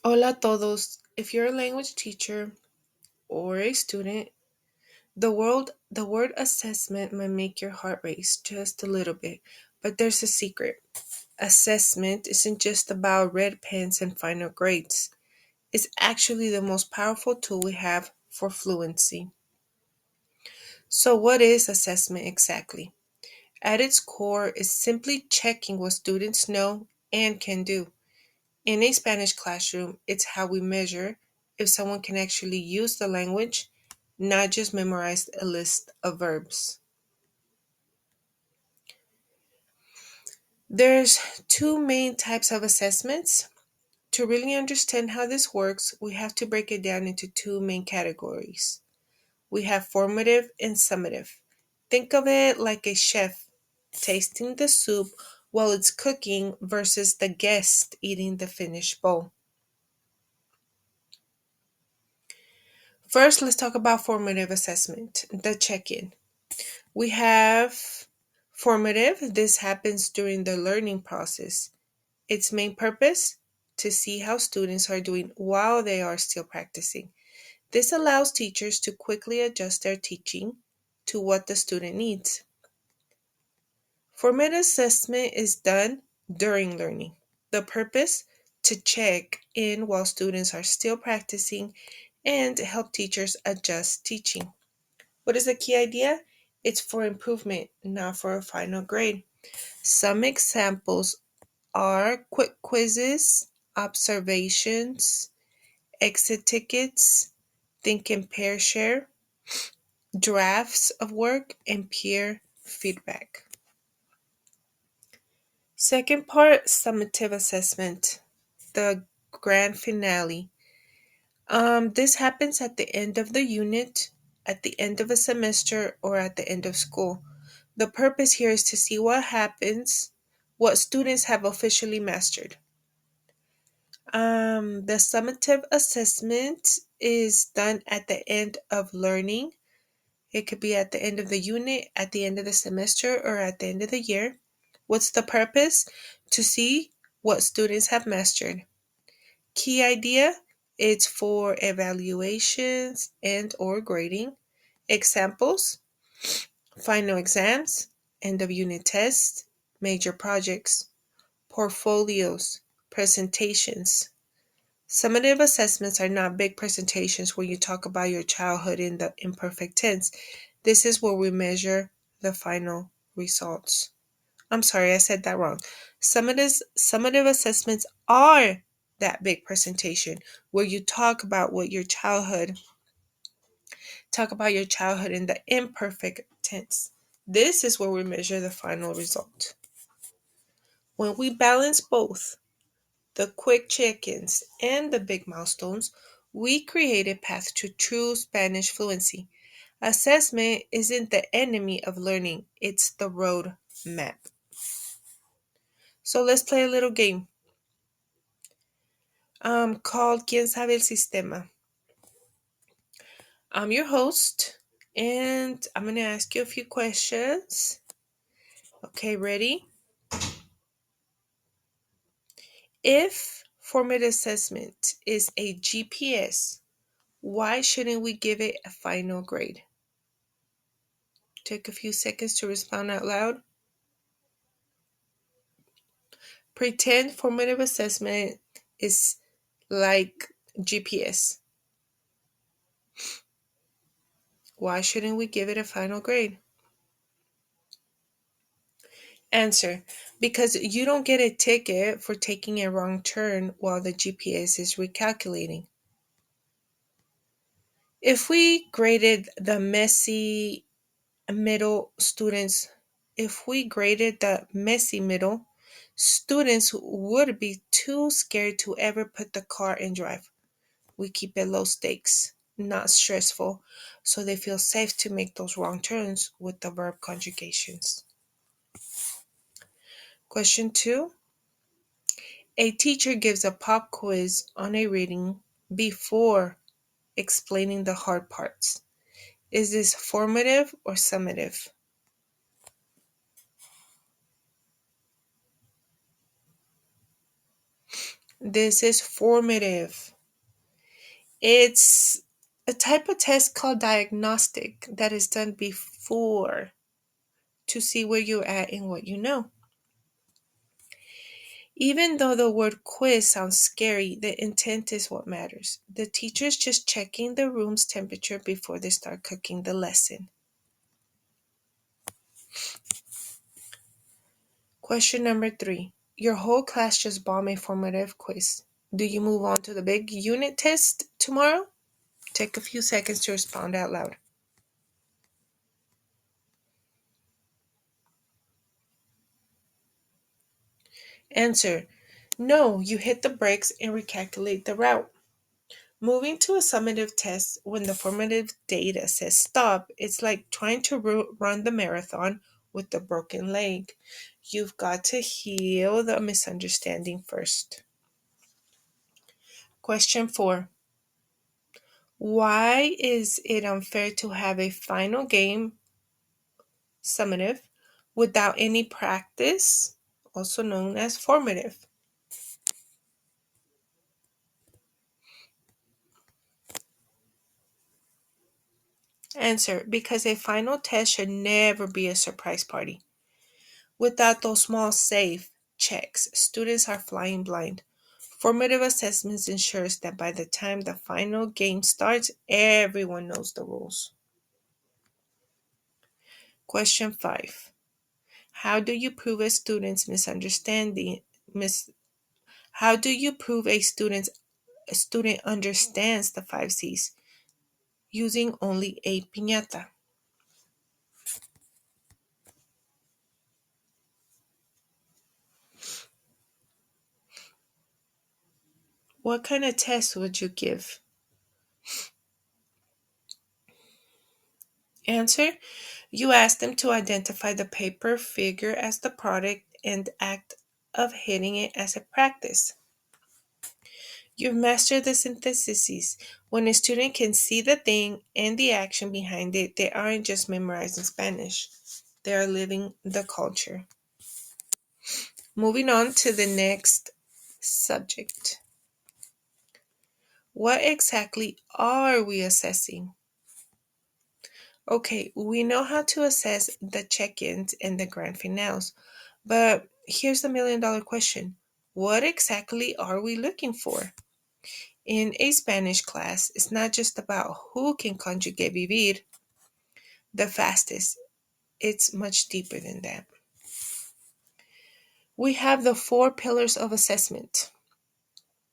Hola a todos. If you're a language teacher or a student, the word assessment might make your heart race just a little bit, but there's a secret. Assessment isn't just about red pens and final grades. It's actually the most powerful tool we have for fluency. So what is assessment exactly? At its core is simply checking what students know and can do. In a Spanish classroom, it's how we measure if someone can actually use the language, not just memorize a list of verbs. There's two main types of assessments. To really understand how this works, we have to break it down into two main categories. We have formative and summative. Think of it like a chef tasting the soup while it's cooking versus the guest eating the finished bowl. First, let's talk about formative assessment, the check in. We have formative. This happens during the learning process. Its main purpose? To see how students are doing while they are still practicing. This allows teachers to quickly adjust their teaching to what the student needs. Formative assessment is done during learning. The purpose? To check in while students are still practicing and help teachers adjust teaching. What is the key idea? It's for improvement, not for a final grade. Some examples are quick quizzes, observations, exit tickets, think and pair share, drafts of work, and peer feedback. Second part, summative assessment, the grand finale. This happens at the end of the unit, at the end of a semester, or at the end of school. The purpose here is to see what happens, what students have officially mastered. The summative assessment is done at the end of learning. It could be at the end of the unit, at the end of the semester, or at the end of the year. What's the purpose? To see what students have mastered. Key idea, it's for evaluations and or grading. Examples, final exams, end of unit tests, major projects, portfolios, presentations. Summative assessments are not big presentations where you talk about your childhood in the imperfect tense. This is where we measure the final results. I'm sorry, I said that wrong. Summative assessments are that big presentation where you talk about your childhood in the imperfect tense. This is where we measure the final result. When we balance both the quick check-ins and the big milestones, we create a path to true Spanish fluency. Assessment isn't the enemy of learning, it's the road map. So let's play a little game called ¿Quién sabe el sistema? I'm your host, and I'm going to ask you a few questions. Okay, ready? If formative assessment is a GPS, why shouldn't we give it a final grade? Take a few seconds to respond out loud. Pretend formative assessment is like GPS. Why shouldn't we give it a final grade? Answer: because you don't get a ticket for taking a wrong turn while the GPS is recalculating. If we graded the middle students, if we graded the messy middle, students would be too scared to ever put the car in drive. We keep it low stakes, not stressful, so they feel safe to make those wrong turns with the verb conjugations. Question 2. A teacher gives a pop quiz on a reading before explaining the hard parts. Is this formative or summative? This is formative. It's a type of test called diagnostic that is done before to see where you're at and what you know. Even though the word quiz sounds scary, the intent is what matters. The teacher's just checking the room's temperature before they start cooking the lesson. Question number 3. Your whole class just bombed a formative quiz. Do you move on to the big unit test tomorrow? Take a few seconds to respond out loud. Answer. No, you hit the brakes and recalculate the route. Moving to a summative test when the formative data says stop, it's like trying to run the marathon with a broken leg. You've got to heal the misunderstanding first. Question 4. Why is it unfair to have a final game, summative, without any practice, also known as formative? Answer. Because a final test should never be a surprise party. Without those small safe checks, students are flying blind. Formative assessments ensures that by the time the final game starts, everyone knows the rules. Question 5. How do you prove a student's misunderstanding how do you prove a student understands the 5 C's using only a piñata? What kind of test would you give? Answer. You ask them to identify the paper figure as the product and act of hitting it as a practice. You've mastered the syntheses. When a student can see the thing and the action behind it, they aren't just memorizing Spanish. They are living the culture. Moving on to the next subject. What exactly are we assessing? Okay, we know how to assess the check-ins and the grand finales, but here's the million-dollar question. What exactly are we looking for? In a Spanish class, it's not just about who can conjugate vivir the fastest. It's much deeper than that. We have the 4 pillars of assessment.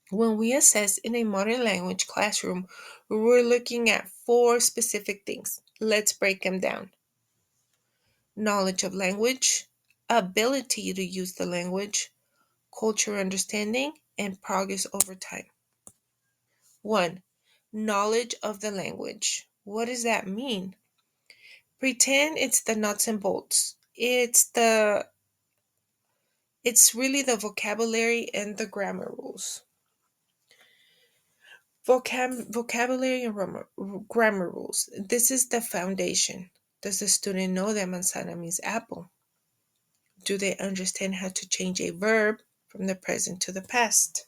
When we assess in a modern language classroom, we're looking at 4 specific things. Let's break them down. Knowledge of language, ability to use the language, cultural understanding, and progress over time. 1. Knowledge of the language. What does that mean? Pretend it's the nuts and bolts. It's really the vocabulary and the grammar rules. Vocabulary and grammar rules. This is the foundation. Does the student know that manzana means apple? Do they understand how to change a verb from the present to the past?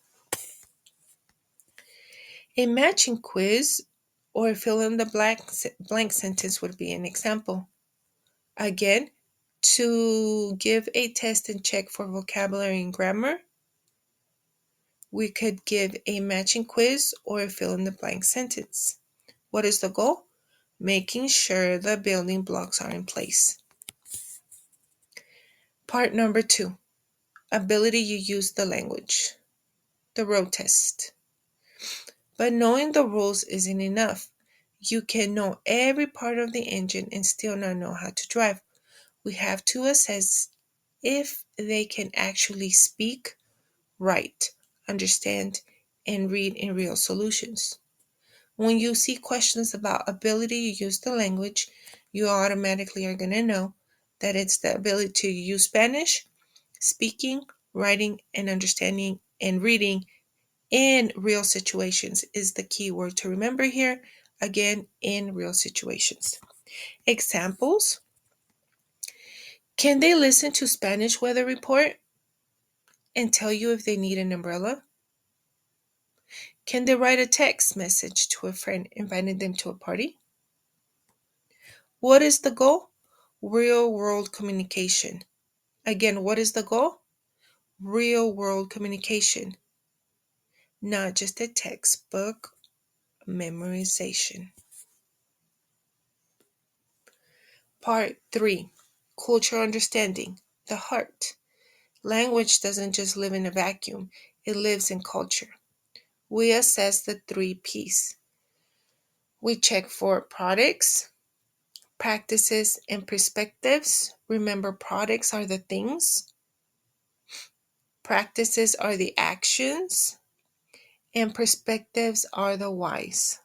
A matching quiz or fill in the blank sentence would be an example. Again, to give a test and check for vocabulary and grammar, we could give a matching quiz or a fill in the blank sentence. What is the goal? Making sure the building blocks are in place. Part number 2, ability to use the language, the road test. But knowing the rules isn't enough. You can know every part of the engine and still not know how to drive. We have to assess if they can actually speak, write, understand, and read in real solutions. When you see questions about ability to use the language, you automatically are going to know that it's the ability to use Spanish, speaking, writing, and understanding and reading in real situations is the key word to remember here. Again, in real situations. Examples. Can they listen to Spanish weather report and tell you if they need an umbrella? Can they write a text message to a friend inviting them to a party? What is the goal? Real world communication. Again, what is the goal? Real world communication, not just a textbook memorization. Part 3, Cultural Understanding, the heart. Language doesn't just live in a vacuum, it lives in culture. We assess the 3 P's. We check for products, practices, and perspectives. Remember, products are the things, practices are the actions, and perspectives are the whys.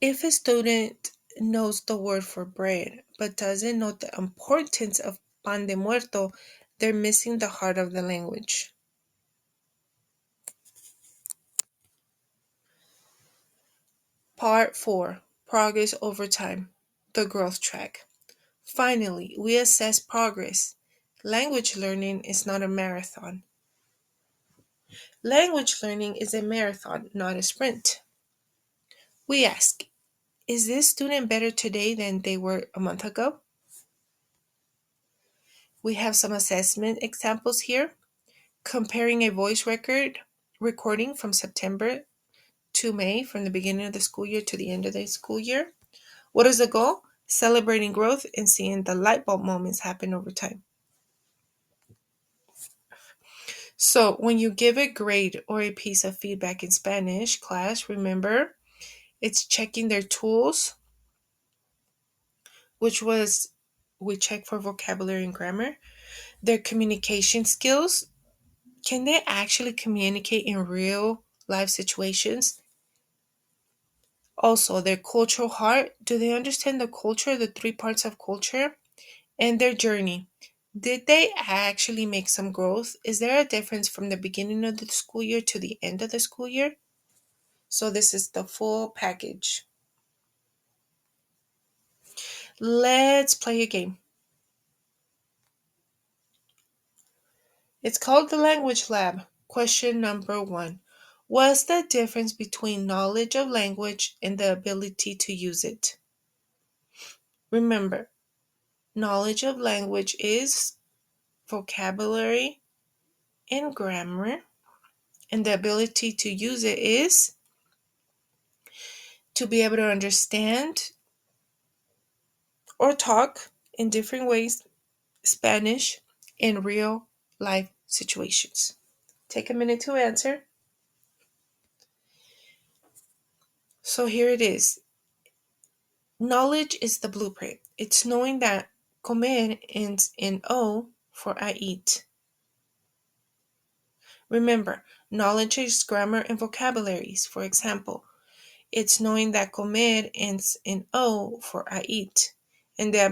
If a student knows the word for bread but doesn't know the importance of pan de muerto, they're missing the heart of the language. Part 4, Progress over time, the growth track. Finally, we assess progress. Language learning is not a marathon. Language learning is a marathon, not a sprint. We ask, is this student better today than they were a month ago? We have some assessment examples here. Comparing a voice recording from September to May, from the beginning of the school year to the end of the school year. What is the goal? Celebrating growth and seeing the light bulb moments happen over time. So when you give a grade or a piece of feedback in Spanish class, remember it's checking their tools, which was we check for vocabulary and grammar, their communication skills. Can they actually communicate in real life situations? Also, their cultural heart. Do they understand the culture, the 3 parts of culture? And their journey. Did they actually make some growth? Is there a difference from the beginning of the school year to the end of the school year? So, this is the full package. Let's play a game. It's called the Language Lab. Question number 1. What's the difference between knowledge of language and the ability to use it? Remember, knowledge of language is vocabulary and grammar, and the ability to use it is to be able to understand or talk in different ways Spanish in real life situations. Take a minute to answer. So here it is. Knowledge is the blueprint. It's knowing that comer ends in O for I eat. Remember, knowledge is grammar and vocabularies. For example, it's knowing that comer ends in O for I eat. And the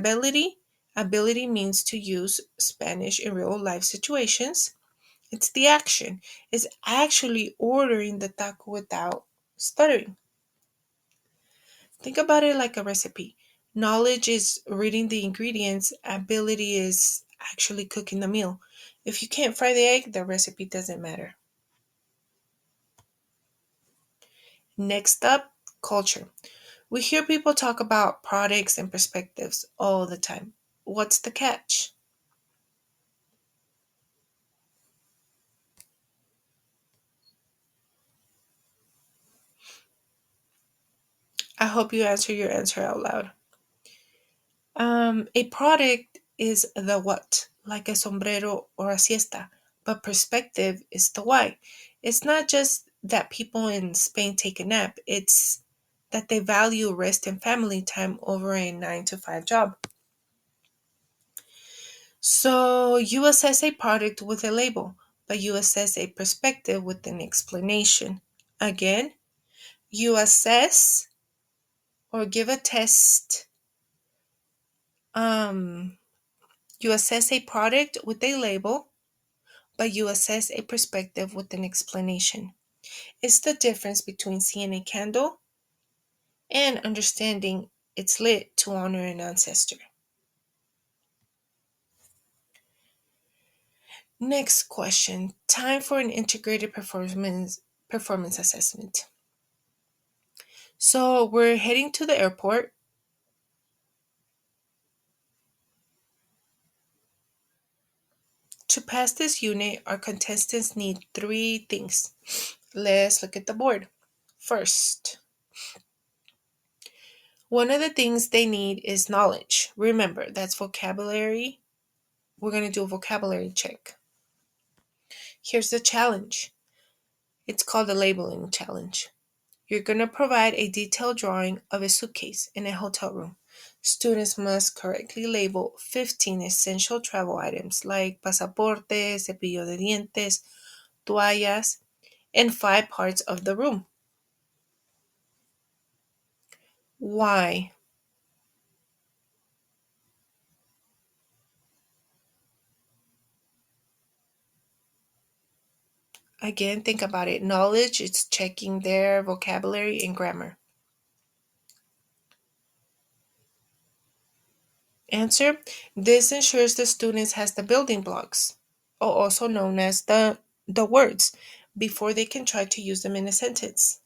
ability means to use Spanish in real life situations. It's the action. It's actually ordering the taco without stuttering. Think about it like a recipe. Knowledge is reading the ingredients, ability is actually cooking the meal. If you can't fry the egg, the recipe doesn't matter. Next up, culture. We hear people talk about products and perspectives all the time. What's the catch? I hope you answer your answer out loud. A product is the what, like a sombrero or a siesta, but perspective is the why. It's not just that people in Spain take a nap, it's that they value rest and family time over a 9 to 5 job. So you assess a product with a label, but you assess a perspective with an explanation. Again, you assess or give a test. You assess a product with a label, but you assess a perspective with an explanation. It's the difference between seeing a candle and understanding it's lit to honor an ancestor. Next question. Time for an integrated performance assessment. So we're heading to the airport. To pass this unit, our contestants need three things. Let's look at the board. First, one of the things they need is knowledge. Remember, that's vocabulary. We're going to do a vocabulary check. Here's the challenge. It's called the labeling challenge. You're going to provide a detailed drawing of a suitcase in a hotel room. Students must correctly label 15 essential travel items like pasaporte, cepillo de dientes, toallas, in 5 parts of the room. Why? Again, think about it. Knowledge, it's checking their vocabulary and grammar. Answer, this ensures the students has the building blocks, or also known as the words, before they can try to use them in a sentence.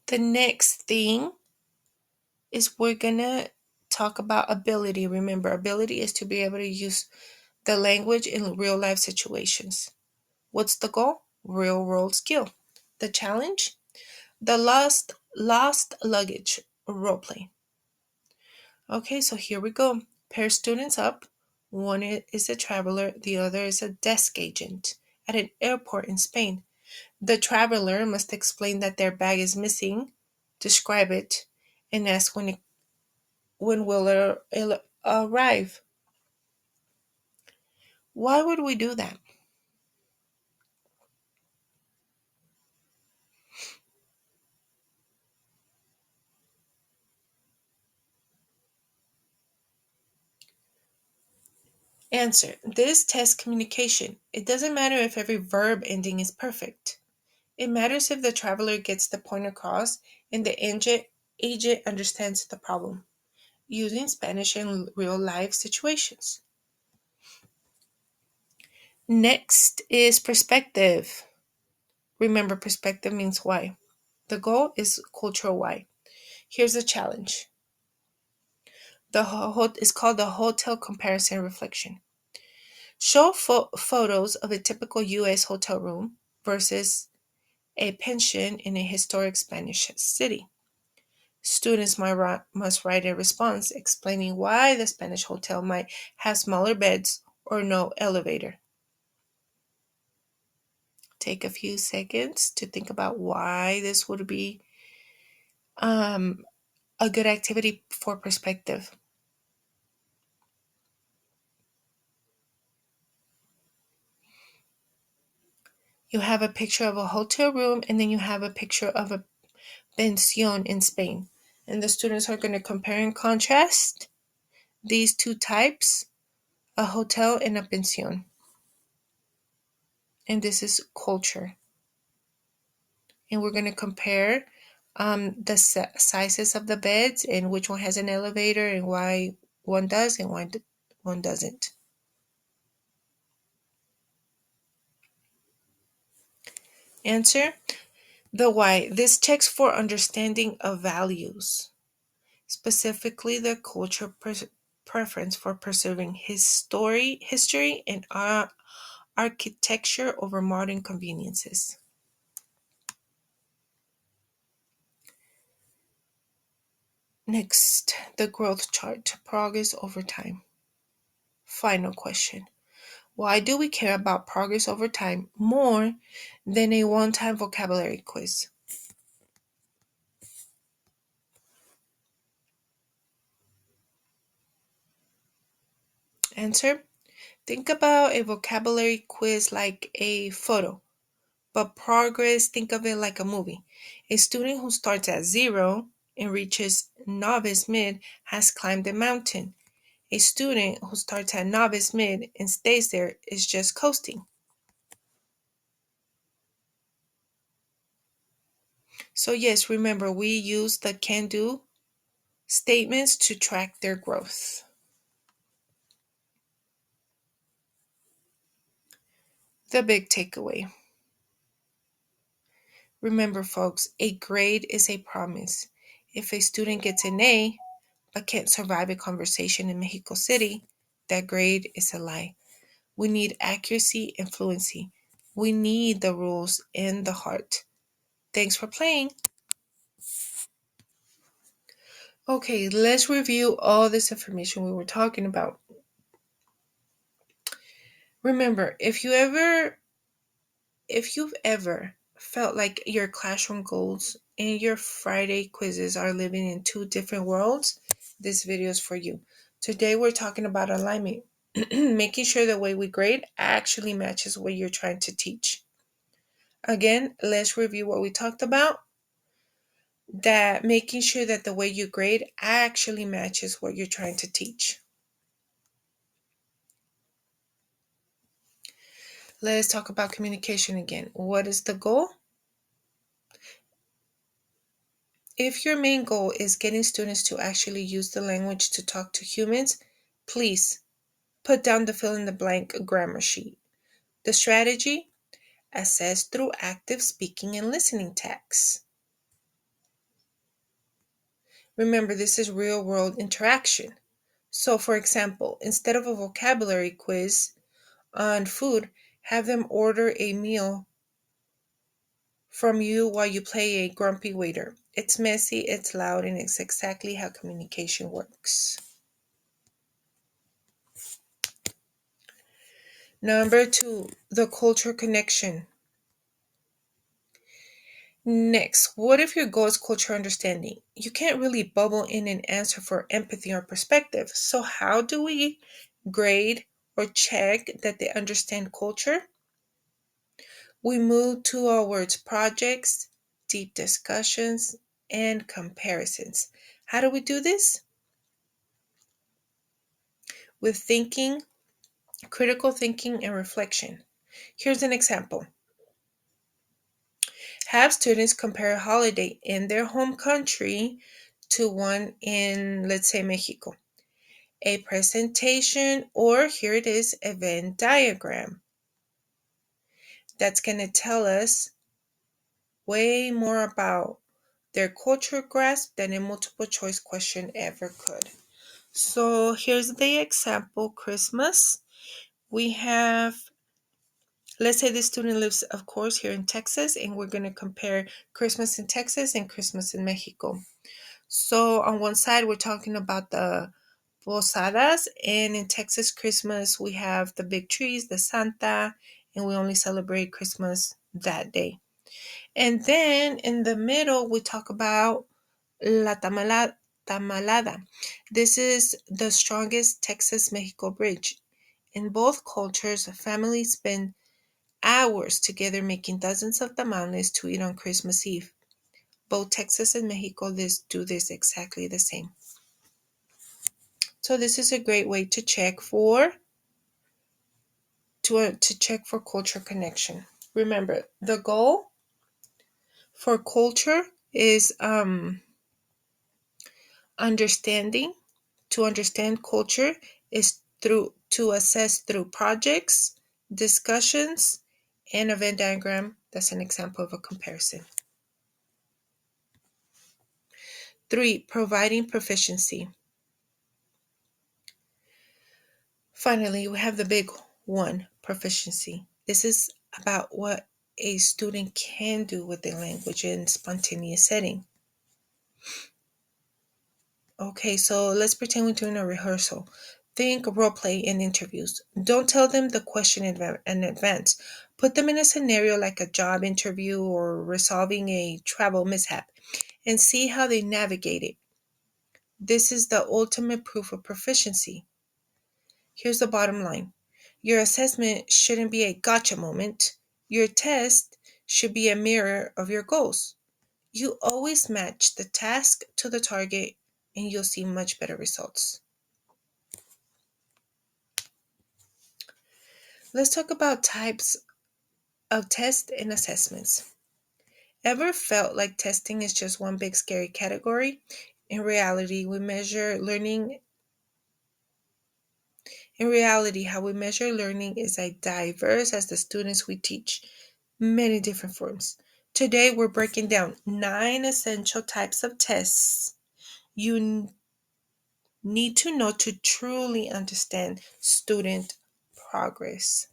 The next thing is we're gonna talk about ability. Remember, ability is to be able to use the language in real life situations. What's the goal? Real world skill. The challenge? The lost luggage role play. Okay, so here we go. Pair students up. One is a traveler, the other is a desk agent at an airport in Spain. The traveler must explain that their bag is missing, describe it, and ask when will it arrive. Why would we do that? Answer. This tests communication. It doesn't matter if every verb ending is perfect. It matters if the traveler gets the point across and the agent understands the problem, using Spanish in real life situations. Next is perspective. Remember, perspective means why. The goal is cultural why. Here's the challenge. Is called the hotel comparison reflection. Show photos of a typical U.S. hotel room versus a pension in a historic Spanish city. Students must write a response explaining why the Spanish hotel might have smaller beds or no elevator. Take a few seconds to think about why this would be um, a good activity for perspective. You have a picture of a hotel room and then you have a picture of a pension in Spain. And the students are going to compare and contrast these two types, a hotel and a pension. And this is culture. And we're going to compare the sizes of the beds and which one has an elevator and why one does and why one doesn't. Answer, the why. This checks for understanding of values, specifically the culture preference for preserving history and architecture over modern conveniences. Next, the growth chart, progress over time. Final question. Why do we care about progress over time more than a one-time vocabulary quiz? Answer. Think about a vocabulary quiz like a photo, but progress, think of it like a movie. A student who starts at zero and reaches novice mid has climbed a mountain. A student who starts at novice mid and stays there is just coasting. So yes, remember we use the can do Statements to track their growth. The big takeaway. Remember, folks, a grade is a promise. If a student gets an A but can't survive a conversation in Mexico City, that grade is a lie. We need accuracy and fluency. We need the rules and the heart. Thanks for playing. Okay, let's review all this information we were talking about. Remember, if you've ever felt like your classroom goals and your Friday quizzes are living in two different worlds, this video is for you. Today we're talking about alignment, making sure the way we grade actually matches what you're trying to teach. Again, let's review what we talked about. That making sure that the way you grade actually matches what you're trying to teach. Let's talk about communication again. What is the goal? If your main goal is getting students to actually use the language to talk to humans, please put down the fill in the blank grammar sheet. The strategy: assess through active speaking and listening tasks. Remember, this is real world interaction. So, for example, instead of a vocabulary quiz on food, have them order a meal from you while you play a grumpy waiter. It's messy, it's loud, and it's exactly how communication works. Number 2, the culture connection. Next, what if your goal is culture understanding? You can't really bubble in an answer for empathy or perspective. So how do we grade or check that they understand culture? We move to our words projects, deep discussions, and comparisons. How do we do this? With thinking, critical thinking, and reflection. Here's an example. Have students compare a holiday in their home country to one in, let's say, Mexico. A presentation, or here it is, a Venn diagram. That's going to tell us way more about their culture grasp than a multiple choice question ever could. So here's the example, Christmas. We have, let's say the student lives, of course, here in Texas, and we're going to compare Christmas in Texas and Christmas in Mexico. So on one side, we're talking about the posadas, and in Texas Christmas, we have the big trees, the Santa, and we only celebrate Christmas that day. And then in the middle, we talk about la tamalada. This is the strongest Texas-Mexico bridge. In both cultures, families spend hours together making dozens of tamales to eat on Christmas Eve. Both Texas and Mexico do this exactly the same. So this is a great way to check for culture connection. Remember, the goal for culture is understanding. To understand culture is to assess through projects, discussions, and a Venn diagram. That's an example of a comparison. 3, providing proficiency. Finally, we have the big one, proficiency. This is about what a student can do with the language in spontaneous setting. Okay, so let's pretend we're doing a rehearsal. Think role play in interviews. Don't tell them the question in advance. Put them in a scenario like a job interview or resolving a travel mishap and see how they navigate it. This is the ultimate proof of proficiency. Here's the bottom line. Your assessment shouldn't be a gotcha moment. Your test should be a mirror of your goals. You always match the task to the target and you'll see much better results. Let's talk about types of tests and assessments. Ever felt like testing is just one big scary category? In reality, we measure learning. In reality, how we measure learning is as diverse as the students we teach, many different forms. Today, we're breaking down 9 essential types of tests you need to know to truly understand student progress.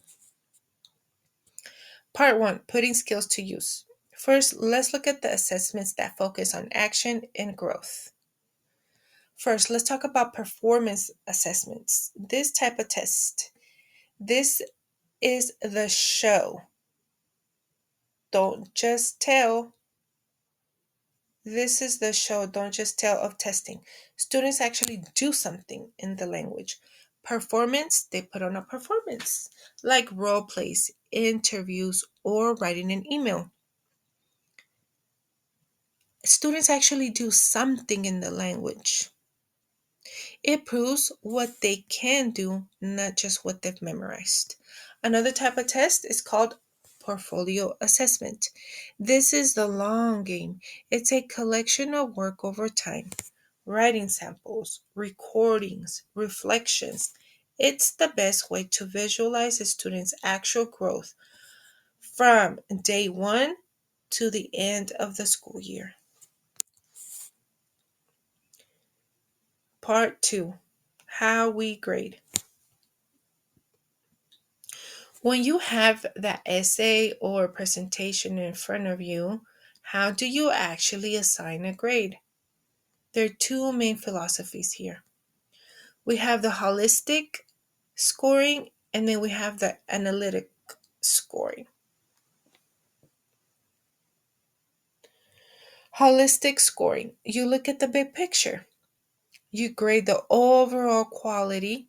Part 1, putting skills to use. First, let's look at the assessments that focus on action and growth. First, let's talk about performance assessments. This type of test, this is the show. Don't just tell. This is the show, don't just tell of testing. Students actually do something in the language. Performance, they put on a performance, like role plays, interviews, or writing an email. Students actually do something in the language. It proves what they can do, not just what they've memorized. Another type of test is called portfolio assessment. This is the long game. It's a collection of work over time, writing samples, recordings, reflections. It's the best way to visualize a student's actual growth from day one to the end of the school year. Part 2, how we grade. When you have that essay or presentation in front of you, how do you actually assign a grade? There are two main philosophies here. We have the holistic scoring and then we have the analytic scoring. Holistic scoring, you look at the big picture. You grade the overall quality,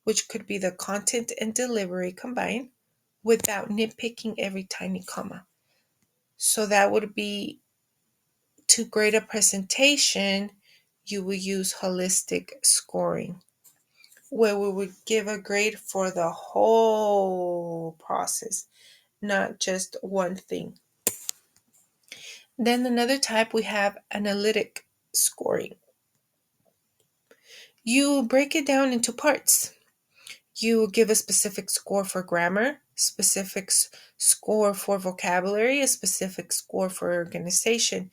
which could be the content and delivery combined, without nitpicking every tiny comma. So that would be to grade a presentation, you will use holistic scoring, where we would give a grade for the whole process, not just one thing. Then another type we have analytic scoring. You break it down into parts. You give a specific score for grammar, specific score for vocabulary, a specific score for organization.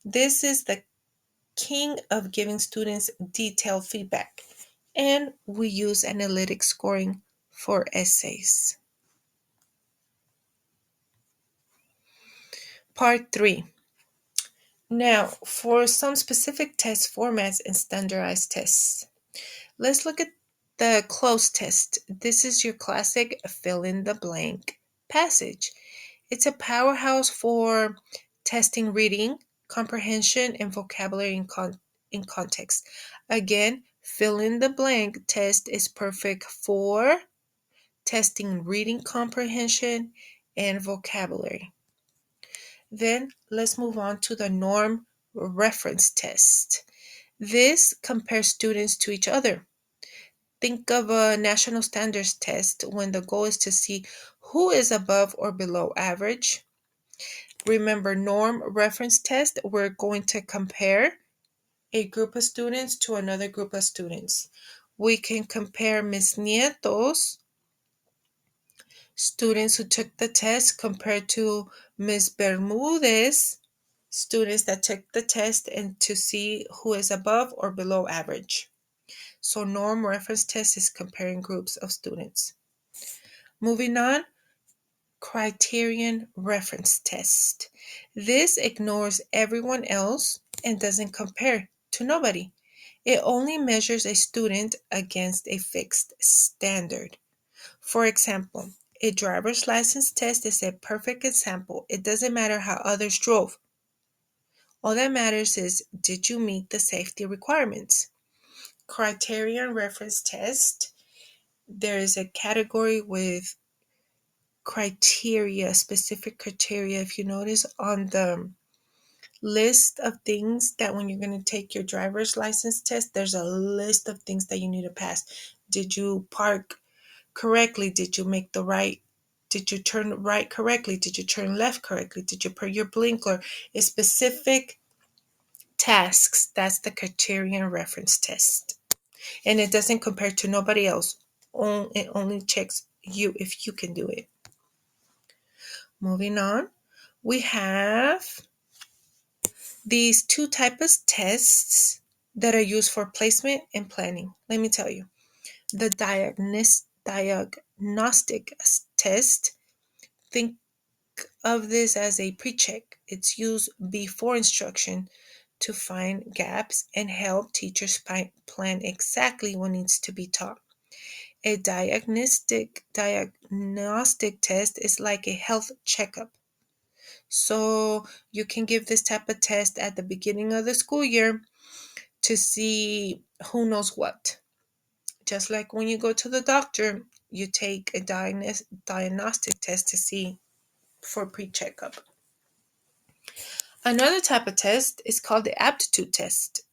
This is the king of giving students detailed feedback, and we use analytic scoring for essays. Part 3. Now, for some specific test formats and standardized tests, let's look at the cloze test. This is your classic fill in the blank passage. It's a powerhouse for testing reading, comprehension, and vocabulary in context. Again, fill in the blank test is perfect for testing reading comprehension and vocabulary. Then let's move on to the norm reference test. This compares students to each other. Think of a national standards test when the goal is to see who is above or below average. Remember, norm reference test, we're going to compare a group of students to another group of students. We can compare Miss Nieto's students who took the test compared to Miss Bermudez students that took the test and to see who is above or below average. So norm reference test is comparing groups of students. Moving on, criterion reference test. This ignores everyone else and doesn't compare to nobody. It only measures a student against a fixed standard. For example, a driver's license test is a perfect example. It doesn't matter how others drove. All that matters is, did you meet the safety requirements? Criterion reference test, there is a category with criteria, specific criteria. If you notice on the list of things that when you're going to take your driver's license test, there's a list of things that you need to pass. Did you park correctly? Did you make the right? Did you turn right correctly? Did you turn left correctly? Did you put your blinker? A specific tasks. That's the criterion reference test. And it doesn't compare to nobody else. It only checks you if you can do it. Moving on, we have these two types of tests that are used for placement and planning. Let me tell you. The diagnostic test, think of this as a pre-check. It's used before instruction to find gaps and help teachers plan exactly what needs to be taught. A diagnostic test is like a health checkup. So you can give this type of test at the beginning of the school year to see who knows what. Just like when you go to the doctor, you take a diagnostic test to see for pre-checkup. Another type of test is called the aptitude test.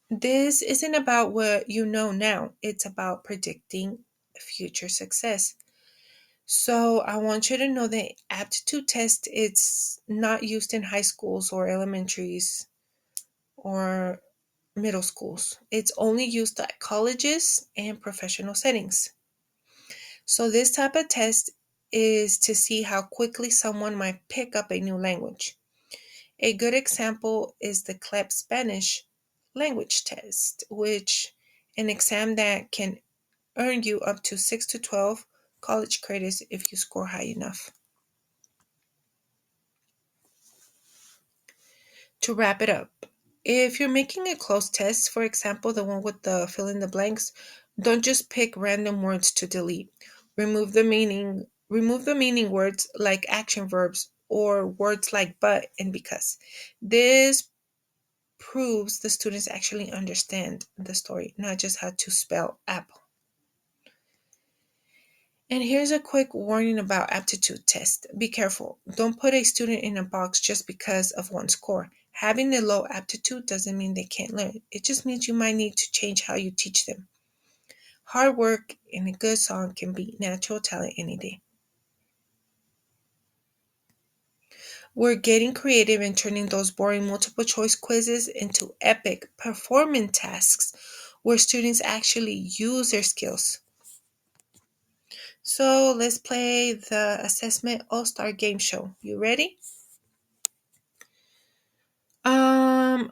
This isn't about what you know now, it's about predicting future success. So I want you to know the aptitude test, it's not used in high schools or elementaries or middle schools. It's only used at colleges and professional settings. So this type of test is to see how quickly someone might pick up a new language. A good example is the CLEP Spanish language test, which an exam that can earn you up to 6 to 12 college credits if you score high enough. To wrap it up, if you're making a closed test, for example, the one with the fill in the blanks, don't just pick random words to delete. Remove the meaning words like action verbs or words like but and because. This proves the students actually understand the story, not just how to spell apple. And here's a quick warning about aptitude test. Be careful. Don't put a student in a box just because of one score. Having a low aptitude doesn't mean they can't learn. It just means you might need to change how you teach them. Hard work and a good song can beat natural talent any day. We're getting creative and turning those boring multiple choice quizzes into epic performance tasks where students actually use their skills. So let's play the assessment all-star game show. You ready?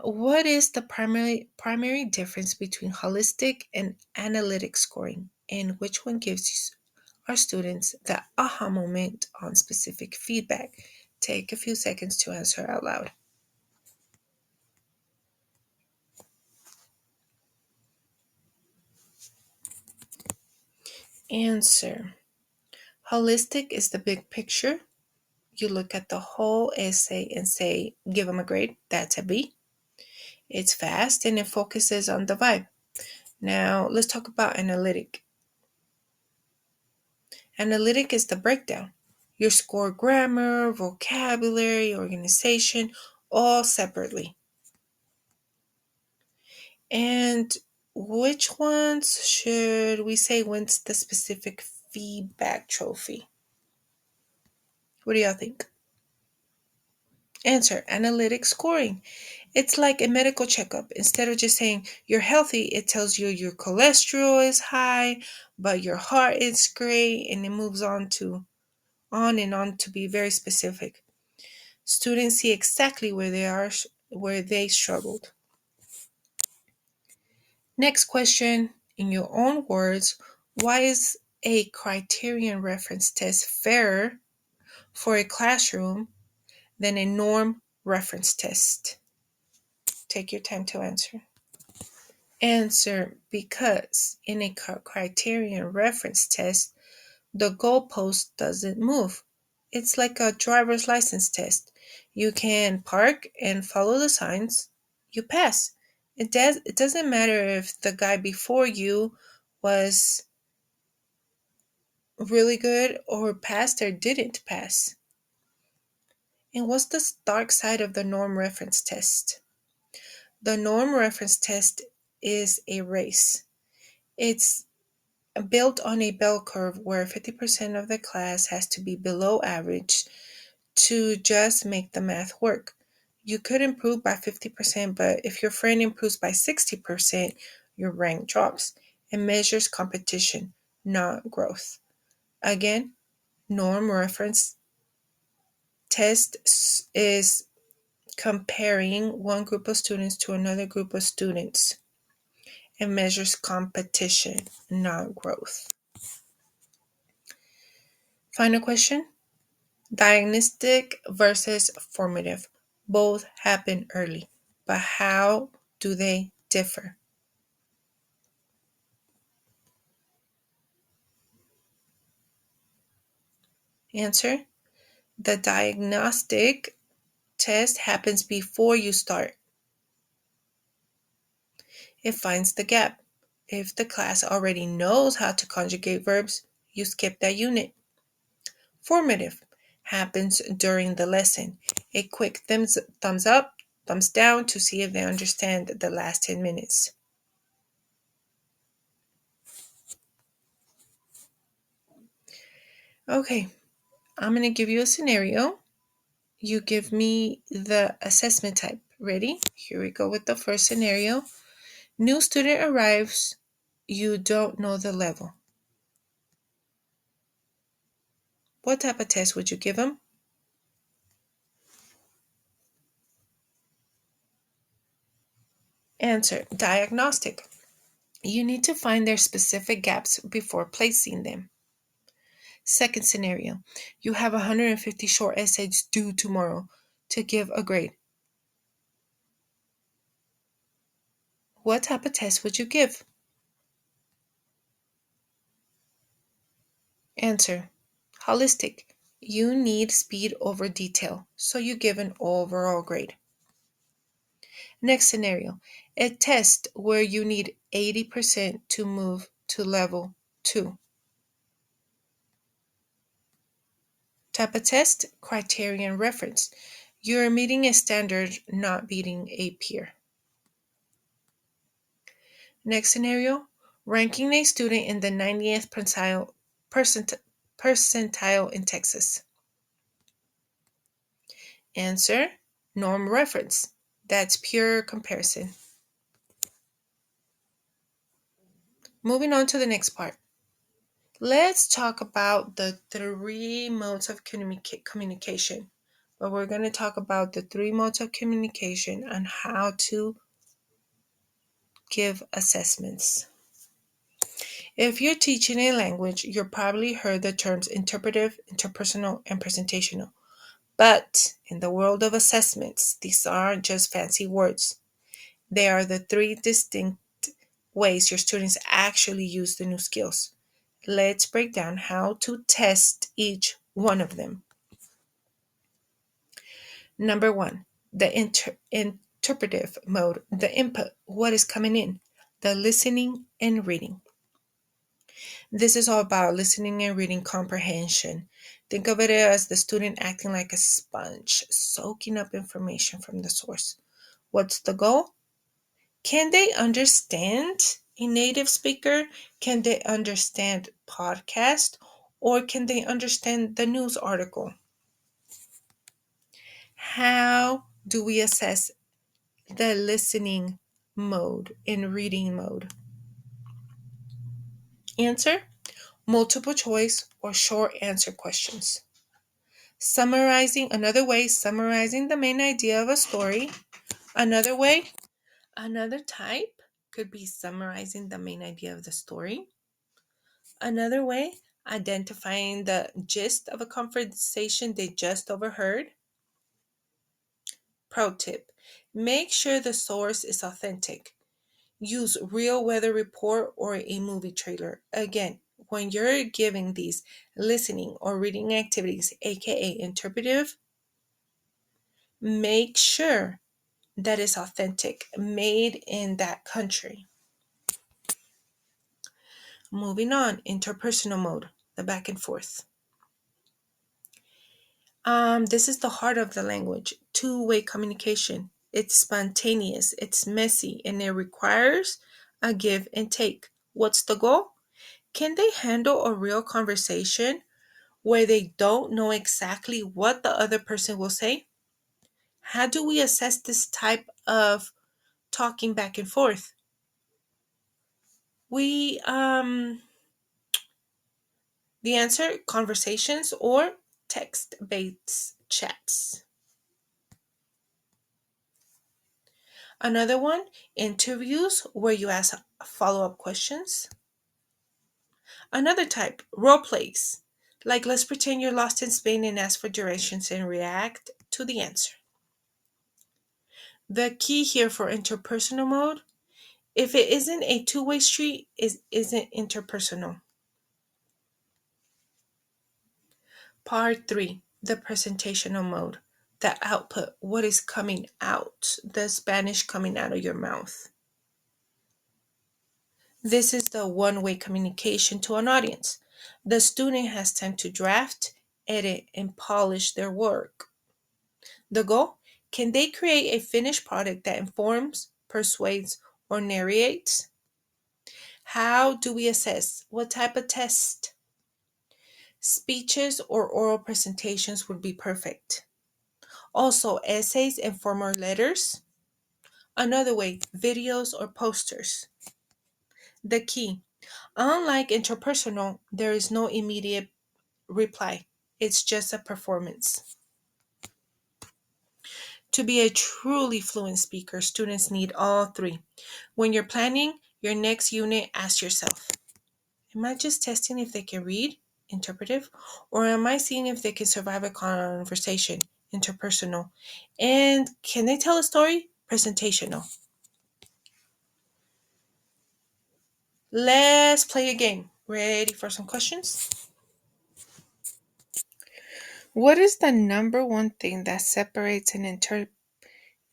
What is the primary difference between holistic and analytic scoring, and which one gives our students the aha moment on specific feedback? Take a few seconds to answer out loud. Answer. Holistic is the big picture. You look at the whole essay and say, give them a grade. That's a B. It's fast and it focuses on the vibe. Now, let's talk about analytic. Analytic is the breakdown. You score grammar, vocabulary, organization, all separately. And which ones should we say wins the specific feedback trophy? What do y'all think? Answer, analytic scoring. It's like a medical checkup. Instead of just saying you're healthy, it tells you your cholesterol is high, but your heart is great, and it moves on and on to be very specific. Students see exactly where they struggled. Next question, in your own words, why is a criterion reference test fairer for a classroom than a norm reference test? Take your time to answer. Answer, because in a criterion reference test, the goalpost doesn't move. It's like a driver's license test. You can park and follow the signs, you pass. It doesn't matter if the guy before you was really good or passed or didn't pass. And what's the dark side of the norm reference test? The norm reference test is a race. It's built on a bell curve where 50% of the class has to be below average to just make the math work. You could improve by 50%, but if your friend improves by 60%, your rank drops. It measures competition, not growth. Again, norm reference test is comparing one group of students to another group of students. It measures competition, not growth. Final question. Diagnostic versus formative. Both happen early, but how do they differ? Answer. The diagnostic test happens before you start. It finds the gap. If the class already knows how to conjugate verbs, you skip that unit. Formative happens during the lesson. A quick thumbs up, thumbs down to see if they understand the last 10 minutes. Okay, I'm going to give you a scenario. You give me the assessment type. Ready? Here we go with the first scenario. New student arrives. You don't know the level. What type of test would you give them? Answer. Diagnostic. You need to find their specific gaps before placing them. Second scenario. You have 150 short essays due tomorrow to give a grade. What type of test would you give? Answer. Holistic. You need speed over detail, so you give an overall grade. Next scenario. A test where you need 80% to move to level 2. Type of test, criterion reference. You're meeting a standard, not beating a peer. Next scenario, ranking a student in the 90th percentile in Texas. Answer, norm reference. That's pure comparison. Moving on to the next part. Let's talk about the 3 modes of communication. But we're going to talk about the 3 modes of communication and how to give assessments. If you're teaching a language, you've probably heard the terms interpretive, interpersonal, and presentational. But in the world of assessments, these aren't just fancy words. They are the 3 distinct ways your students actually use the new skills. Let's break down how to test each one of them. Number 1, the interpretive mode, the input, what is coming in, the listening and reading. This is all about listening and reading comprehension. Think of it as the student acting like a sponge, soaking up information from the source. What's the goal? Can they understand a native speaker? Can they understand podcast? Or can they understand the news article? How do we assess the listening mode and reading mode? Answer, multiple choice or short answer questions. Summarizing, another way, summarizing the main idea of a story. Another way, another type could be summarizing the main idea of the story. Another way, identifying the gist of a conversation they just overheard. Pro tip, make sure the source is authentic. Use real weather report or a movie trailer. Again, when you're giving these listening or reading activities, aka interpretive, make sure that is authentic, made in that country. Moving on, interpersonal mode, the back and forth. This is the heart of the language, two-way communication. It's spontaneous, it's messy, and it requires a give and take. What's the goal? Can they handle a real conversation where they don't know exactly what the other person will say? How do we assess this type of talking back and forth? We The answer, conversations or text-based chats. Another one, interviews where you ask follow-up questions. Another type, role plays. Like let's pretend you're lost in Spain and ask for directions and react to the answer. The key here for interpersonal mode, if it isn't a two-way street, it isn't interpersonal. Part 3, the presentational mode. The output, what is coming out, the Spanish coming out of your mouth. This is the one-way communication to an audience. The student has time to draft, edit, and polish their work. The goal? Can they create a finished product that informs, persuades, or narrates? How do we assess? What type of test? Speeches or oral presentations would be perfect. Also, essays and formal letters. Another way, videos or posters. The key, unlike interpersonal, there is no immediate reply. It's just a performance. To be a truly fluent speaker, students need all three. When you're planning your next unit, ask yourself, am I just testing if they can read, interpretive, or am I seeing if they can survive a conversation, interpersonal, and can they tell a story, presentational? Let's play a game. Ready for some questions? What is the number one thing that separates an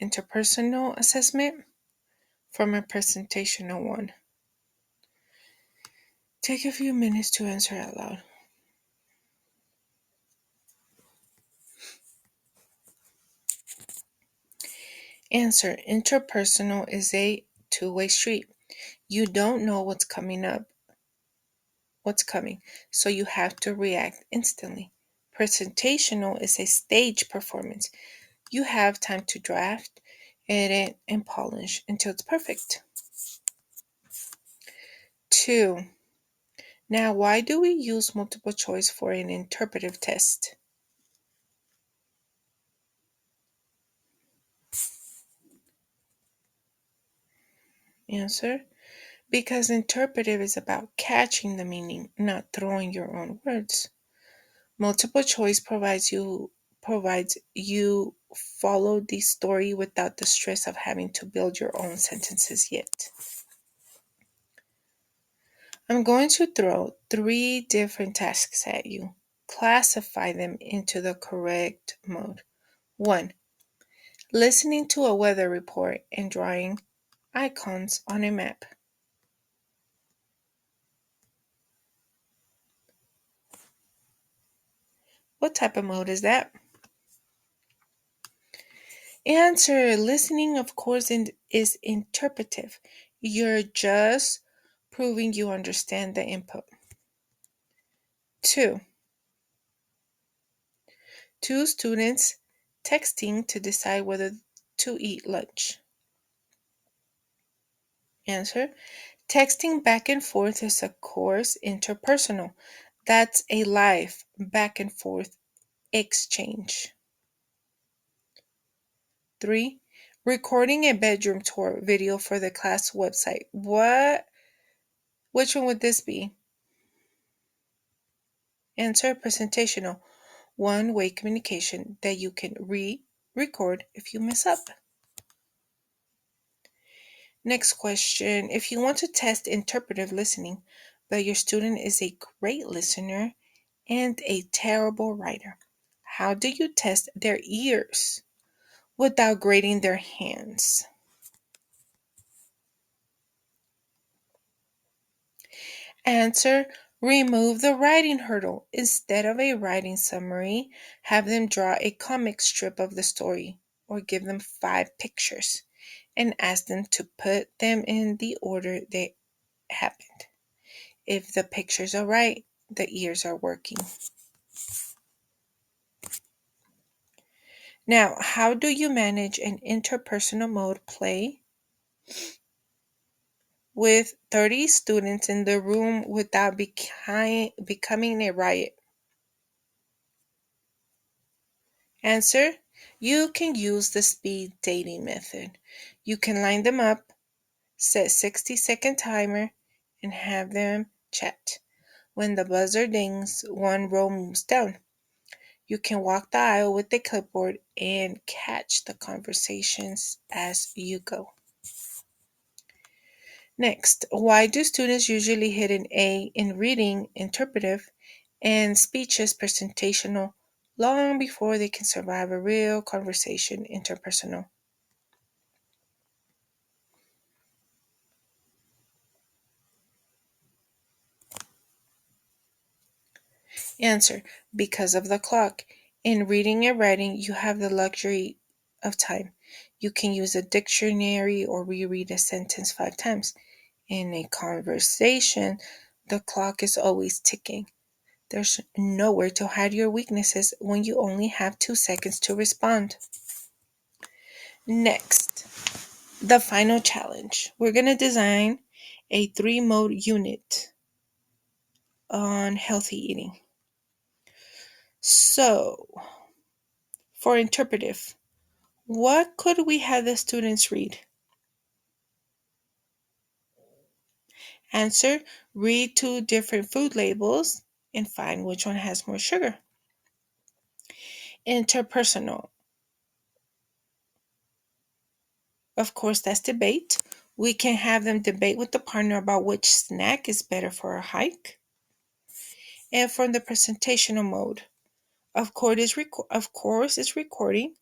interpersonal assessment from a presentational one? Take a few minutes to answer out loud. Answer, interpersonal is a two-way street. You don't know what's coming, so you have to react instantly. Presentational is a stage performance. You have time to draft, edit, and polish until it's perfect. 2. Now, why do we use multiple choice for an interpretive test? Answer, because interpretive is about catching the meaning, not throwing your own words. Multiple choice provides you follow the story without the stress of having to build your own sentences yet. I'm going to throw 3 different tasks at you. Classify them into the correct mode. 1. Listening to a weather report and drawing icons on a map. What type of mode is that? Answer, listening, of course, is interpretive. You're just proving you understand the input. 2. 2 students texting to decide whether to eat lunch. Answer, texting back and forth is, of course, interpersonal. That's a live back and forth exchange. 3. Recording a bedroom tour video for the class website. Which one would this be? Answer, presentational. One-way communication that you can re-record if you mess up. Next question. If you want to test interpretive listening, but your student is a great listener and a terrible writer, how do you test their ears without grading their hands? Answer, remove the writing hurdle. Instead of a writing summary, have them draw a comic strip of the story or give them 5 pictures and ask them to put them in the order they happened. If the pictures are right, the ears are working. Now, how do you manage an interpersonal mode play with 30 students in the room without becoming a riot? Answer: you can use the speed dating method. You can line them up, set 60-second timer, and have them chat. When the buzzer dings, one row moves down. You can walk the aisle with the clipboard and catch the conversations as you go. Next, why do students usually hit an A in reading, interpretive, and speeches presentational long before they can survive a real conversation interpersonal? Answer: because of the clock. In reading and writing, you have the luxury of time. You can use a dictionary or reread a sentence 5 times. In a conversation, the clock is always ticking. There's nowhere to hide your weaknesses when you only have 2 seconds to respond. Next, the final challenge. We're going to design a 3-mode unit on healthy eating. So, for interpretive, what could we have the students read? Answer: read 2 different food labels and find which one has more sugar. Interpersonal, of course, that's debate. We can have them debate with the partner about which snack is better for a hike. And from the presentational mode, of course, it's recording.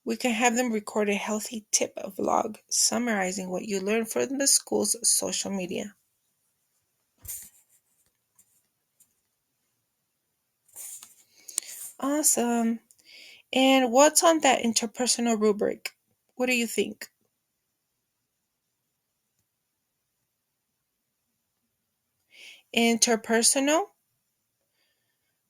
We can have them record a healthy tip vlog summarizing what you learned from the school's social media. Awesome. And what's on that interpersonal rubric? What do you think? Interpersonal.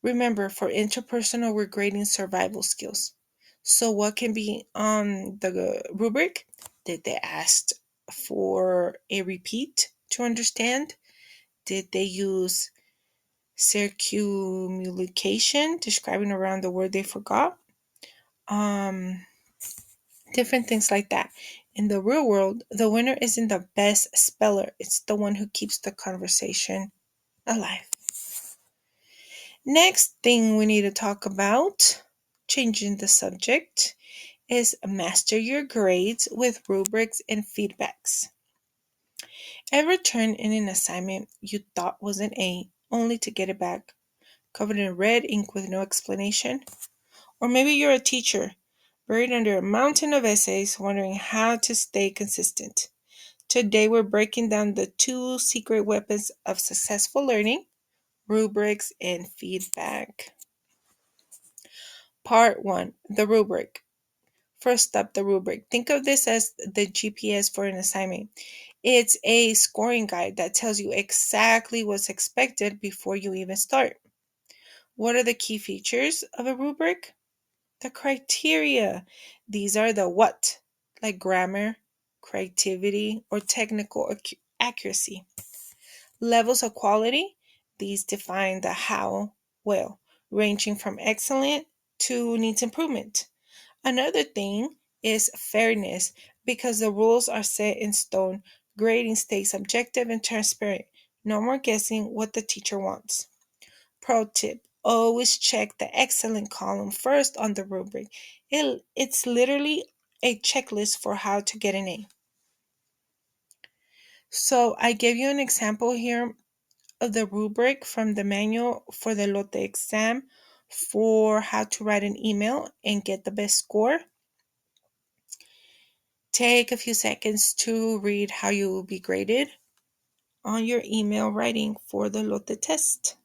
Remember, for interpersonal, we're grading survival skills. So, what can be on the rubric? Did they ask for a repeat to understand? Did they use circumlocution, describing around the word they forgot? Um, Different things like that. In the real world, the winner isn't the best speller, it's the one who keeps the conversation alive. Next thing we need to talk about, changing the subject, is master your grades with rubrics and feedbacks. Ever turn in an assignment you thought was an A only to get it back covered in red ink with no explanation? Or maybe you're a teacher buried under a mountain of essays wondering how to stay consistent. Today we're breaking down the 2 secret weapons of successful learning: rubrics and feedback. Part 1: the rubric. First up, the rubric. Think of this as the GPS for an assignment. It's a scoring guide that tells you exactly what's expected before you even start. What are the key features of a rubric? The criteria. These are the what, like grammar, creativity, or technical accuracy. Levels of quality. These define the how, well, ranging from excellent to needs improvement. Another thing is fairness. Because the rules are set in stone, grading stays objective and transparent. No more guessing what the teacher wants. Pro tip: always check the excellent column first on the rubric. It's literally a checklist for how to get an A. So I gave you an example here of the rubric from the manual for the LOTE exam for how to write an email and get the best score. Take a few seconds to read how you will be graded on your email writing for the LOTE test.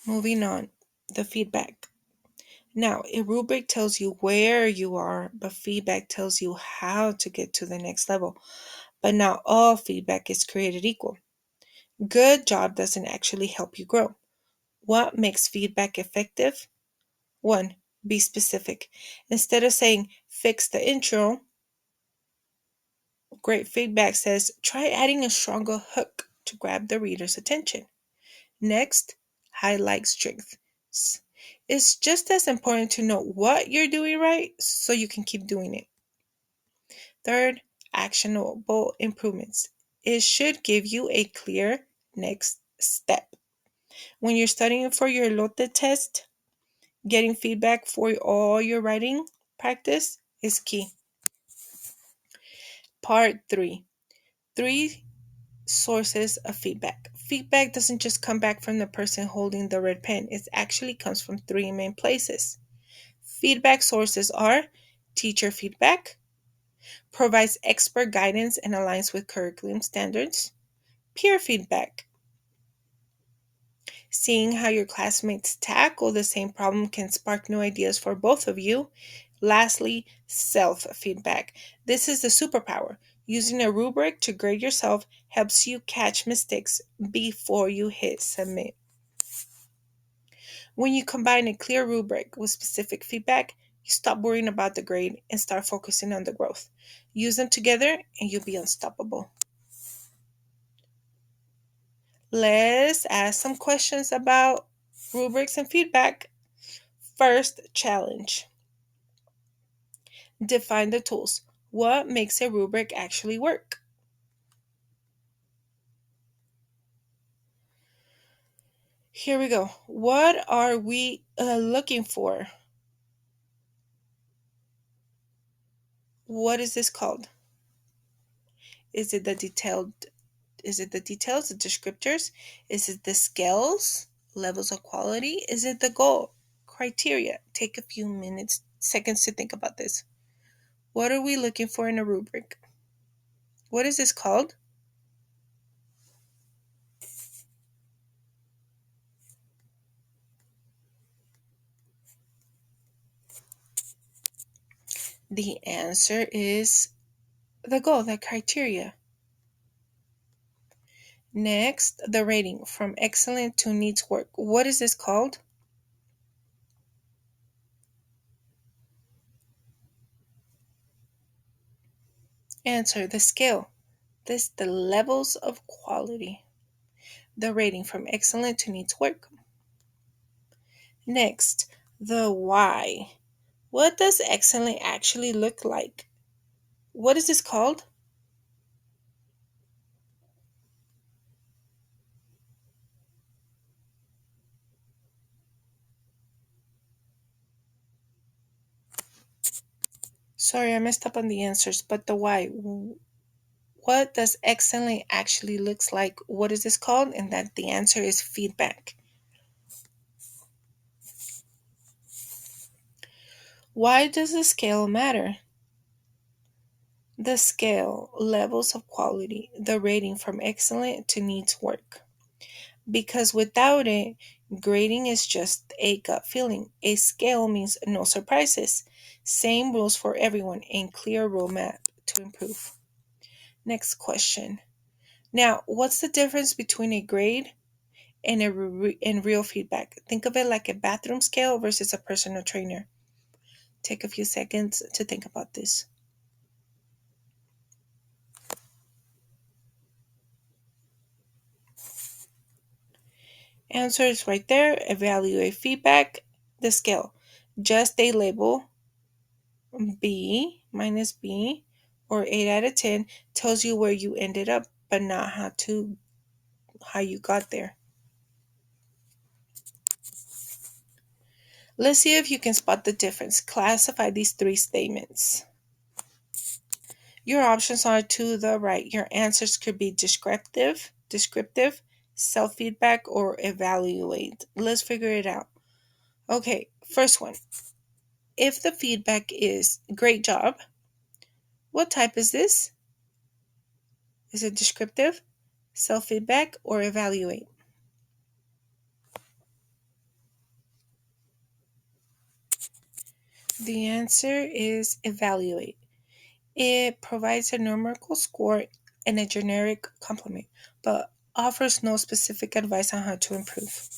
Moving on, the feedback. Now, a rubric tells you where you are, but feedback tells you how to get to the next level. but not all feedback is created equal. Good job doesn't actually help you grow. What makes feedback effective? 1. Be specific. Instead of saying, fix the intro, great feedback says, try adding a stronger hook to grab the reader's attention. Next, highlight strengths. It's just as important to know what you're doing right so you can keep doing it. Third, actionable improvements. It should give you a clear next step. When you're studying for your LOTE test, getting feedback for all your writing practice is key. Part 3. 3 sources of feedback. Feedback doesn't just come back from the person holding the red pen. It actually comes from 3 main places. Feedback sources are teacher feedback, provides expert guidance and aligns with curriculum standards. Peer feedback, seeing how your classmates tackle the same problem can spark new ideas for both of you. Lastly, self-feedback. This is the superpower. Using a rubric to grade yourself helps you catch mistakes before you hit submit. When you combine a clear rubric with specific feedback, you stop worrying about the grade and start focusing on the growth. Use them together and you'll be unstoppable. Let's ask some questions about rubrics and feedback. First, challenge. Define the tools. What makes a rubric actually work? Here we go. What are we looking for? What is this called? Is it the detailed? Is it the details, the descriptors? Is it the scales, levels of quality? Is it the goal, criteria? Take a few seconds to think about this. What are we looking for in a rubric? What is this called? The answer is the goal, the criteria. Next, the rating from excellent to needs work. What is this called? Answer, the scale. This the levels of quality. The rating from excellent to needs work. Next, the why. What does excellent actually look like? What is this called? Sorry, I messed up on the answers, but the why. What does excellent actually looks like? What is this called? And that the answer is feedback. Why does the scale matter? The scale, levels of quality, the rating from excellent to needs work. Because without it, grading is just a gut feeling. A scale means no surprises. Same rules for everyone and clear roadmap to improve. Next question. Now, what's the difference between a grade and and real feedback? Think of it like a bathroom scale versus a personal trainer. Take a few seconds to think about this. Answer is right there. Evaluate feedback. The scale. Just a label. B minus B or 8 out of 10 tells you where you ended up, but not how you got there. Let's see if you can spot the difference. Classify these 3 statements. Your options are to the right. Your answers could be descriptive, self-feedback, or evaluate. Let's figure it out. Okay, first one. If the feedback is great job, what type is this? Is it descriptive, self-feedback, or evaluate? The answer is evaluate. It provides a numerical score and a generic compliment, but offers no specific advice on how to improve.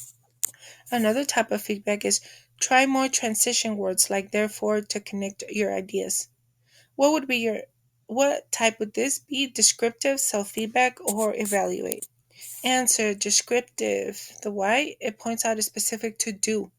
Another type of feedback is try more transition words like therefore to connect your ideas. What type would this be? Descriptive, self-feedback, or evaluate? Answer descriptive. The why it points out a specific to do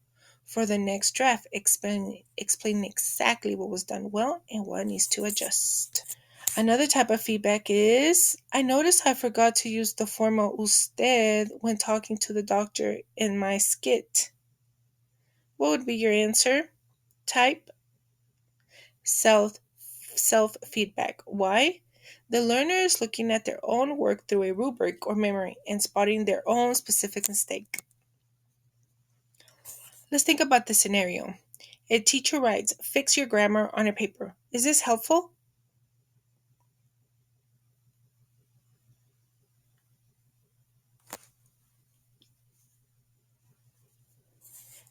for the next draft, explain exactly what was done well and what needs to adjust. Another type of feedback is I noticed I forgot to use the formal usted when talking to the doctor in my skit. What would be your answer? Type self self feedback. Why? The learner is looking at their own work through a rubric or memory and spotting their own specific mistake. Let's think about the scenario. A teacher writes, fix your grammar on a paper. Is this helpful?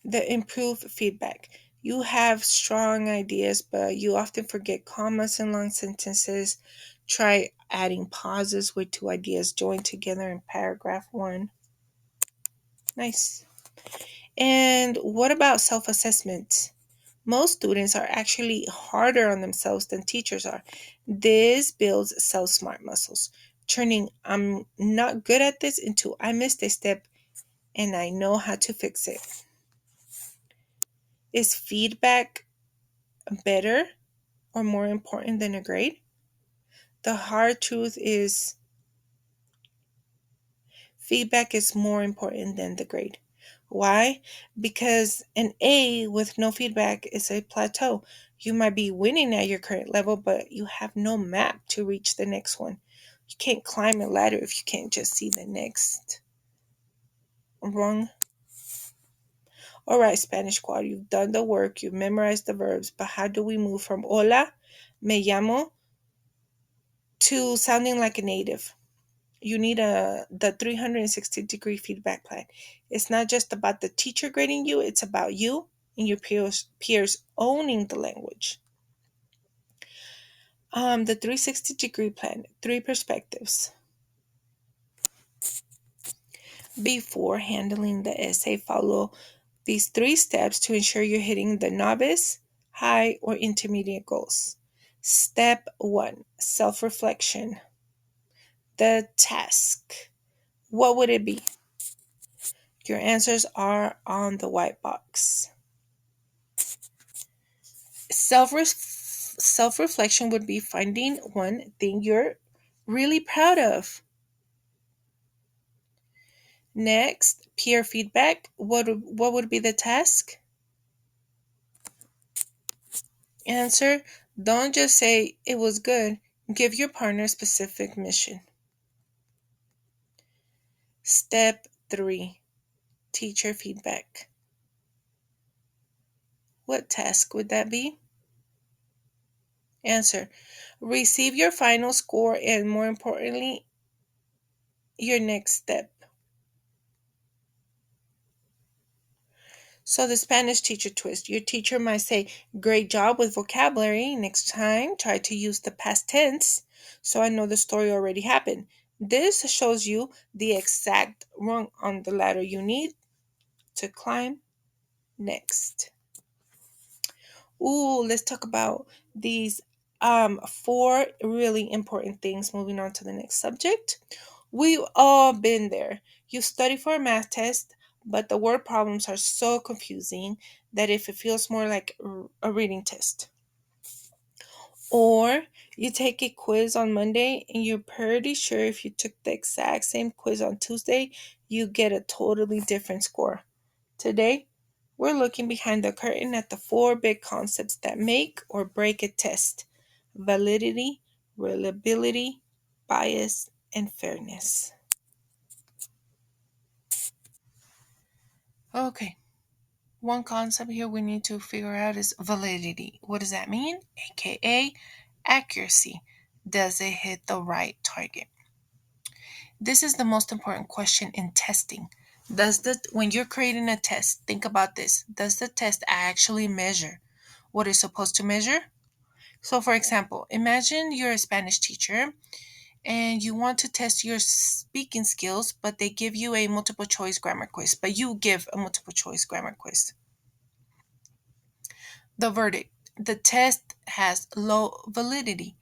The improved feedback. You have strong ideas, but you often forget commas in long sentences. Try adding pauses where two ideas join together in paragraph one. Nice. And what about self assessment? Most students are actually harder on themselves than teachers are. This builds self smart muscles, turning I'm not good at this into I missed a step and I know how to fix it. Is feedback better or more important than a grade? The hard truth is feedback is more important than the grade. Why? Because an A with no feedback is a plateau. You might be winning at your current level, but you have no map to reach the next one. You can't climb a ladder if you can't just see the next rung. All right, Spanish squad, you've done the work, you've memorized the verbs, but how do we move from hola, me llamo, to sounding like a native? You need the 360-degree feedback plan. It's not just about the teacher grading you, it's about you and your peers owning the language. The 360-degree plan, three perspectives. Before handling the essay, follow these three steps to ensure you're hitting the novice, high, or intermediate goals. Step 1, self-reflection. The task. What would it be? Your answers are on the white box. Self reflection would be finding one thing you're really proud of. Next, peer feedback. What would be the task? Answer, don't just say it was good. Give your partner a specific mission. Step 3, teacher feedback. What task would that be? Answer, receive your final score and more importantly, your next step. So the Spanish teacher twist. Your teacher might say, great job with vocabulary. Next time, try to use the past tense so I know the story already happened. This shows you the exact rung on the ladder you need to climb next. Ooh, let's talk about these four really important things. Moving on to the next subject. We've all been there. You study for a math test, but the word problems are so confusing that if it feels more like a reading test. Or you take a quiz on Monday and you're pretty sure if you took the exact same quiz on Tuesday, you get a totally different score. Today, we're looking behind the curtain at the four big concepts that make or break a test: validity, reliability, bias, and fairness. Okay, one concept here we need to figure out is validity. What does that mean? AKA accuracy. Does it hit the right target? This is the most important question in testing. When you're creating a test, think about this. Does the test actually measure what it's supposed to measure? So for example, imagine you're a Spanish teacher and you want to test your speaking skills, but they give you a multiple choice grammar quiz, but you give a multiple choice grammar quiz. The verdict: the test has low validity.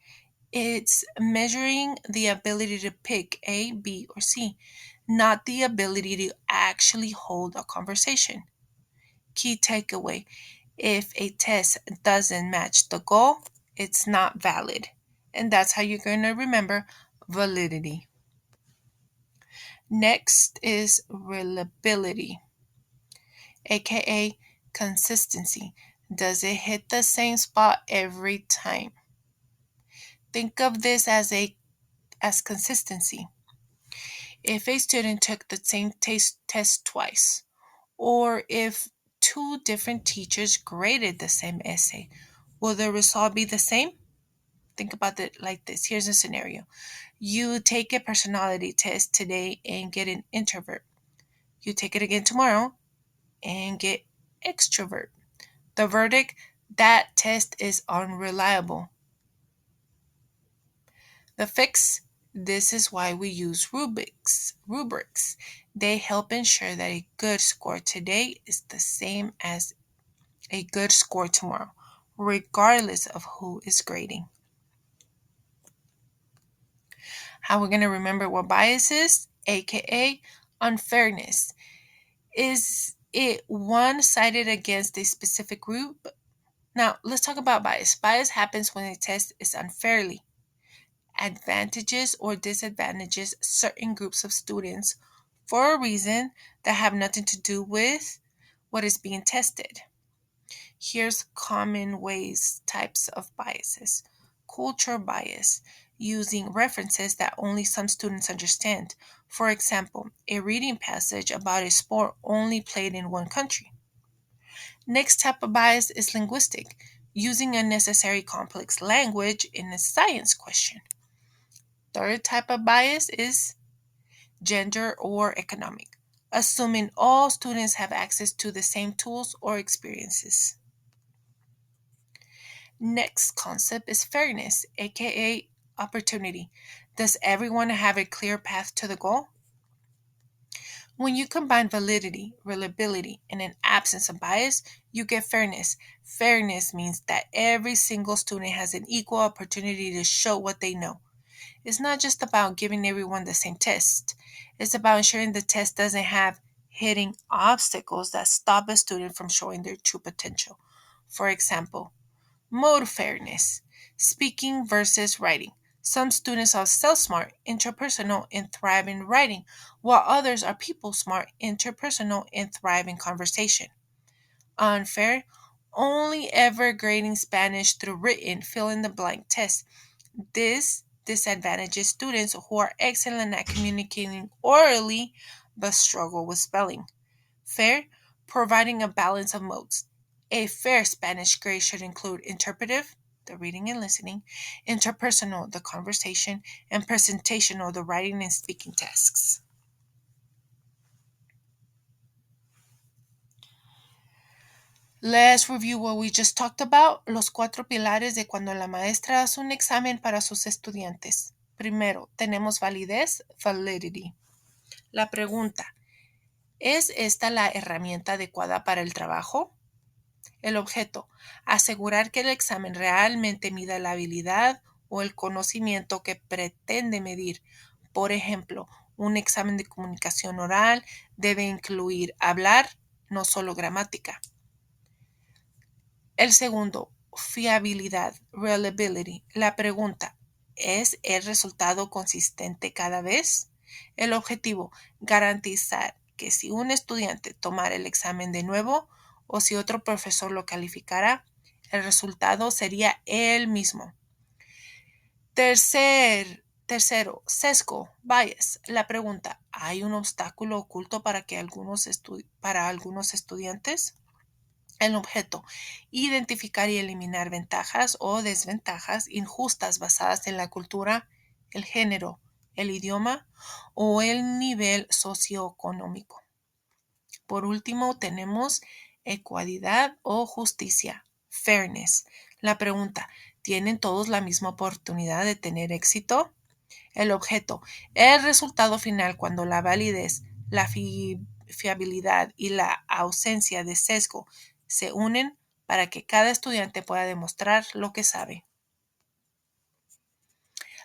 It's measuring the ability to pick A, B, or C, not the ability to actually hold a conversation. Key takeaway: if a test doesn't match the goal, it's not valid. And that's how you're going to remember validity. Next is reliability, aka consistency. Does it hit the same spot every time? Think of this as consistency. If a student took the same test twice, or if two different teachers graded the same essay, will the result be the same? Think about it like this. Here's a scenario. You take a personality test today and get an introvert. You take it again tomorrow and get extrovert. The verdict: that test is unreliable. The fix: this is why we use rubrics. They help ensure that a good score today is the same as a good score tomorrow, regardless of who is grading. How we're going to remember what bias is, aka unfairness. Is it one-sided against a specific group? Now, let's talk about bias. Bias happens when a test is unfairly advantages or disadvantages certain groups of students for a reason that have nothing to do with what is being tested. Here's common types of biases. Cultural bias, using references that only some students understand. For example, a reading passage about a sport only played in one country. Next type of bias is linguistic, using unnecessary complex language in a science question. Third type of bias is gender or economic, assuming all students have access to the same tools or experiences. Next concept is fairness, aka opportunity. Does everyone have a clear path to the goal? When you combine validity, reliability, and an absence of bias, you get fairness. Fairness means that every single student has an equal opportunity to show what they know. It's not just about giving everyone the same test. It's about ensuring the test doesn't have hidden obstacles that stop a student from showing their true potential. For example, mode fairness, speaking versus writing. Some students are self smart, interpersonal, and thrive in writing, while others are people smart, interpersonal, and thrive in conversation. Unfair, only ever grading Spanish through written fill in the blank test. This disadvantages students who are excellent at communicating orally but struggle with spelling. Fair, providing a balance of modes. A fair Spanish grade should include interpretive, the reading and listening, interpersonal, the conversation, and presentational, the writing and speaking tasks. Let's review what we just talked about, los 4 pilares de cuando la maestra hace un examen para sus estudiantes. Primero, tenemos validez, validity. La pregunta: ¿es esta la herramienta adecuada para el trabajo? El objeto: asegurar que el examen realmente mida la habilidad o el conocimiento que pretende medir. Por ejemplo, un examen de comunicación oral debe incluir hablar, no solo gramática. El segundo, fiabilidad, reliability. La pregunta: ¿es el resultado consistente cada vez? El objetivo: garantizar que si un estudiante tomara el examen de nuevo o si otro profesor lo calificara, el resultado sería el mismo. Tercero, sesgo, bias. La pregunta: ¿hay un obstáculo oculto para algunos estudiantes? El objeto: identificar y eliminar ventajas o desventajas injustas basadas en la cultura, el género, el idioma o el nivel socioeconómico. Por último, tenemos equidad o justicia, fairness. La pregunta: ¿tienen todos la misma oportunidad de tener éxito? El objeto, el resultado final cuando la validez, la fiabilidad y la ausencia de sesgo se unen para que cada estudiante pueda demostrar lo que sabe.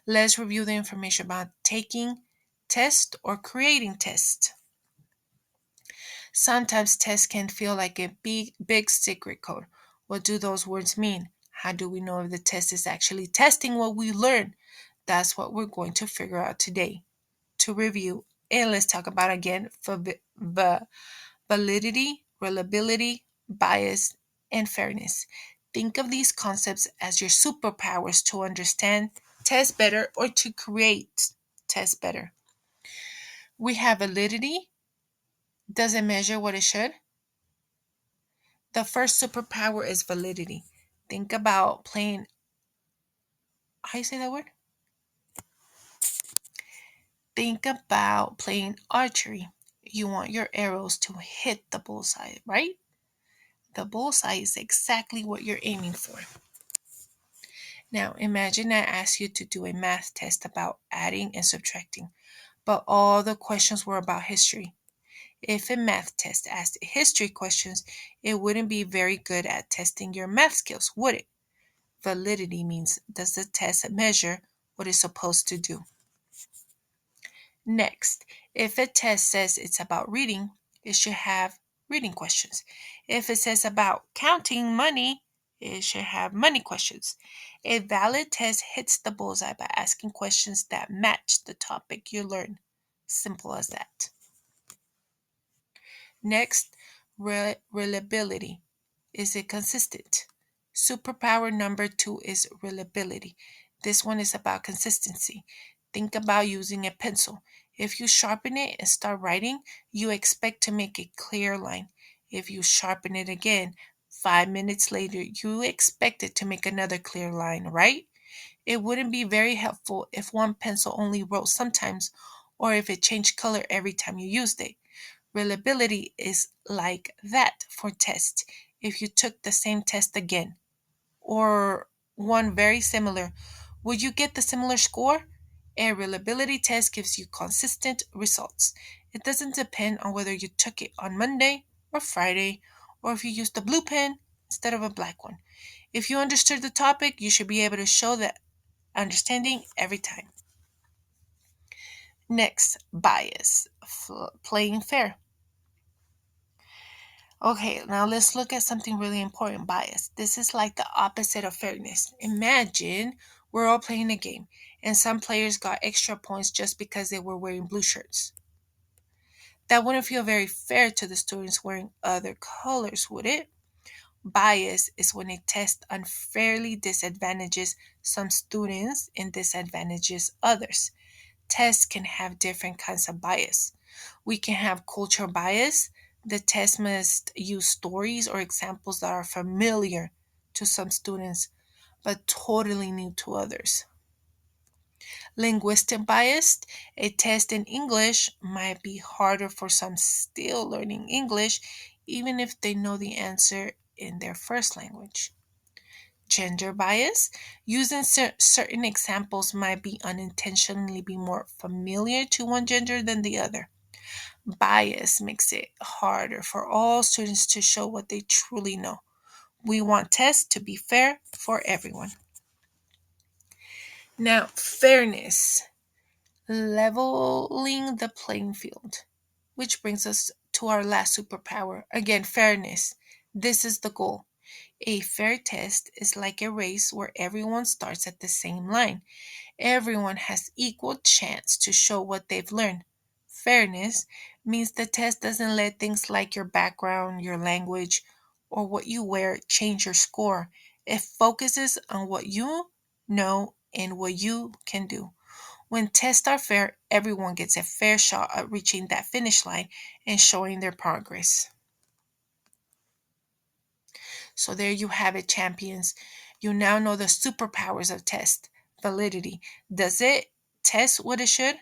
Let's review the information about taking test or creating test. Sometimes tests can feel like a big secret code. What do those words mean? How do we know if the test is actually testing what we learn? That's what we're going to figure out today. To review, and let's talk about again validity, reliability, bias, and fairness. Think of these concepts as your superpowers to understand test better or to create test better. We have validity. Does it measure what it should? The first superpower is validity. Think about playing, how do you say that word? Think about playing archery. You want your arrows to hit the bullseye, right? The bullseye is exactly what you're aiming for. Now, imagine I ask you to do a math test about adding and subtracting, but all the questions were about history. If a math test asked history questions, it wouldn't be very good at testing your math skills, would it? Validity means, does the test measure what it's supposed to do? Next, if a test says it's about reading, it should have reading questions. If it says about counting money, it should have money questions. A valid test hits the bullseye by asking questions that match the topic you learn. Simple as that. Next, reliability. Is it consistent? Superpower number 2 is reliability. This one is about consistency. Think about using a pencil. If you sharpen it and start writing, you expect to make a clear line. If you sharpen it again, 5 minutes later, you expect it to make another clear line, right? It wouldn't be very helpful if one pencil only wrote sometimes or if it changed color every time you used it. Reliability is like that for tests. If you took the same test again or one very similar, would you get the similar score? A reliability test gives you consistent results. It doesn't depend on whether you took it on Monday or Friday or if you used a blue pen instead of a black one. If you understood the topic, you should be able to show that understanding every time. Next, bias, playing fair. Okay, now let's look at something really important, bias. This is like the opposite of fairness. Imagine we're all playing a game and some players got extra points just because they were wearing blue shirts. That wouldn't feel very fair to the students wearing other colors, would it? Bias is when a test unfairly disadvantages some students and disadvantages others. Tests can have different kinds of bias. We can have culture bias. The test must use stories or examples that are familiar to some students but totally new to others. Linguistic bias. A test in English might be harder for some still learning English, even if they know the answer in their first language. Gender bias. Using certain examples might be unintentionally be more familiar to one gender than the other. Bias makes it harder for all students to show what they truly know. We want tests to be fair for everyone. Now, fairness, leveling the playing field, which brings us to our last superpower. Again, fairness. This is the goal. A fair test is like a race where everyone starts at the same line. Everyone has equal chance to show what they've learned. Fairness means the test doesn't let things like your background, your language, or what you wear change your score. It focuses on what you know and what you can do. When tests are fair, everyone gets a fair shot at reaching that finish line and showing their progress. So there you have it, champions. You now know the superpowers of test. Validity. Does it test what it should?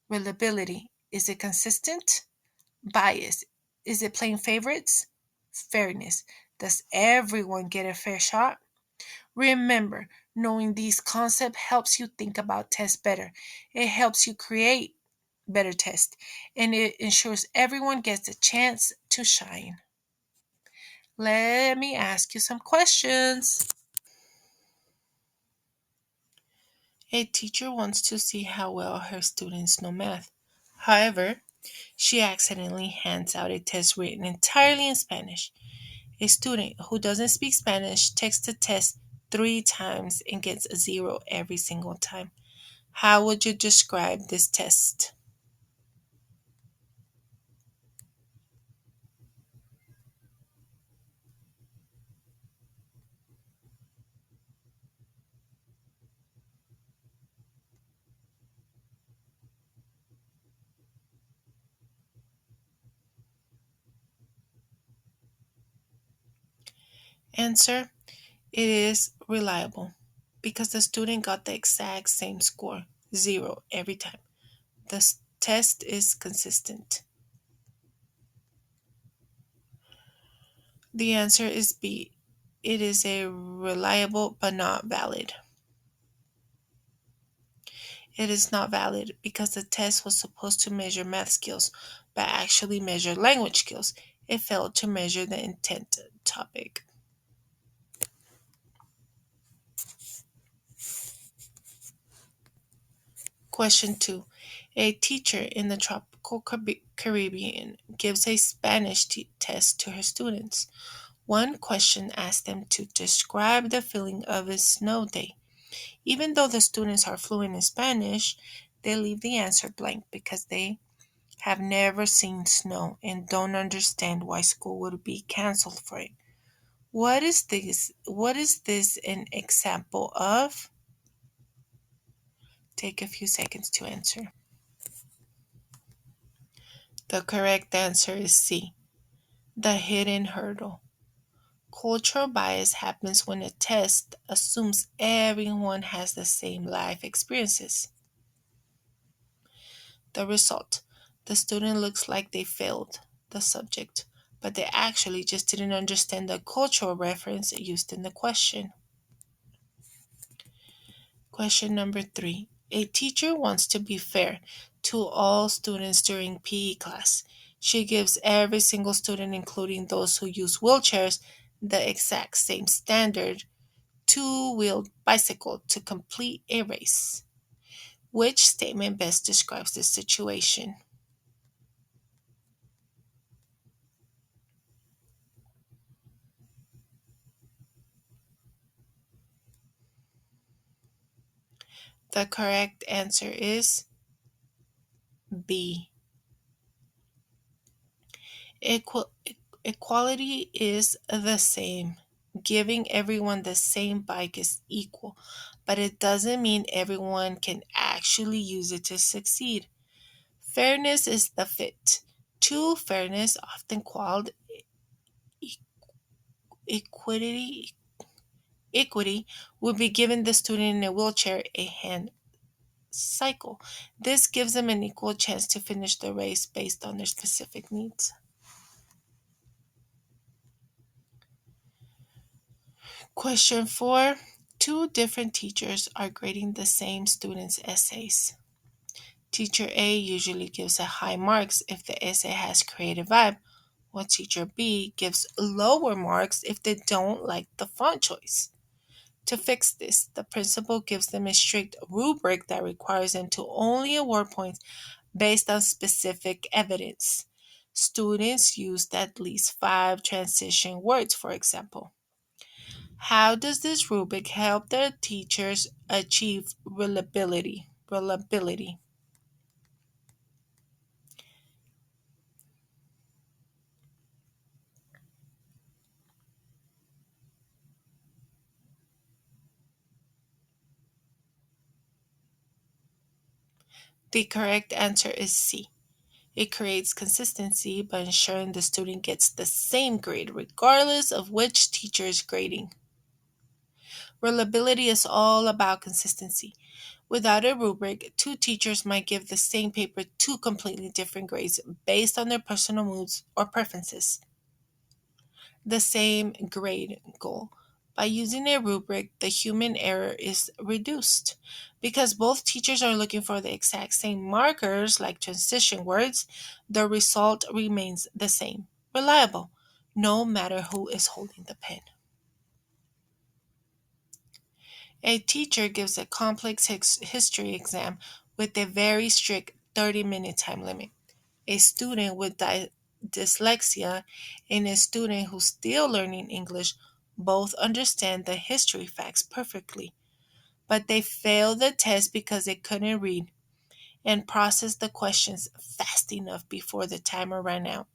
Reliability. Is it consistent? Bias. Is it playing favorites? Fairness. Does everyone get a fair shot? Remember, Knowing these concepts helps you think about tests better. It helps you create better tests, and it ensures everyone gets a chance to shine. Let me ask you some questions. A teacher wants to see how well her students know math. However, she accidentally hands out a test written entirely in Spanish. A student who doesn't speak Spanish takes the test 3 times and gets a zero every single time. How would you describe this test? Answer: it is reliable because the student got the exact same score, zero every time. The test is consistent. The answer is B. It is a reliable but not valid. It is not valid because the test was supposed to measure math skills, but actually measure language skills. It failed to measure the intent topic. Question 2. A teacher in the tropical Caribbean gives a Spanish test to her students. One question asks them to describe the feeling of a snow day. Even though the students are fluent in Spanish, they leave the answer blank because they have never seen snow and don't understand why school would be canceled for it. What is this? What is this an example of? Take a few seconds to answer. The correct answer is C, the hidden hurdle. Cultural bias happens when a test assumes everyone has the same life experiences. The result: the student looks like they failed the subject, but they actually just didn't understand the cultural reference used in the question. Question number 3. A teacher wants to be fair to all students during PE class. She gives every single student, including those who use wheelchairs, the exact same standard two-wheeled bicycle to complete a race. Which statement best describes this situation? The correct answer is B. Equal, equality is the same. Giving everyone the same bike is equal, but it doesn't mean everyone can actually use it to succeed. Fairness is the fit. True fairness, often called e- equity, equity, would be giving the student in a wheelchair a hand cycle. This gives them an equal chance to finish the race based on their specific needs. Question 4. Two different teachers are grading the same student's essays. Teacher A usually gives a high marks if the essay has creative vibe, while teacher B gives lower marks if they don't like the font choice. To fix this, the principal gives them a strict rubric that requires them to only award points based on specific evidence. Students used at least 5 transition words, for example. How does this rubric help the teachers achieve reliability? The correct answer is C. It creates consistency by ensuring the student gets the same grade regardless of which teacher is grading. Reliability is all about consistency. Without a rubric, two teachers might give the same paper two completely different grades based on their personal moods or preferences. The same grade goal, By using a rubric, the human error is reduced. Because both teachers are looking for the exact same markers, like transition words, the result remains the same, reliable, no matter who is holding the pen. A teacher gives a complex history exam with a very strict 30-minute time limit. A student with dyslexia and a student who's still learning English both understand the history facts perfectly, but they failed the test because they couldn't read and process the questions fast enough before the timer ran out.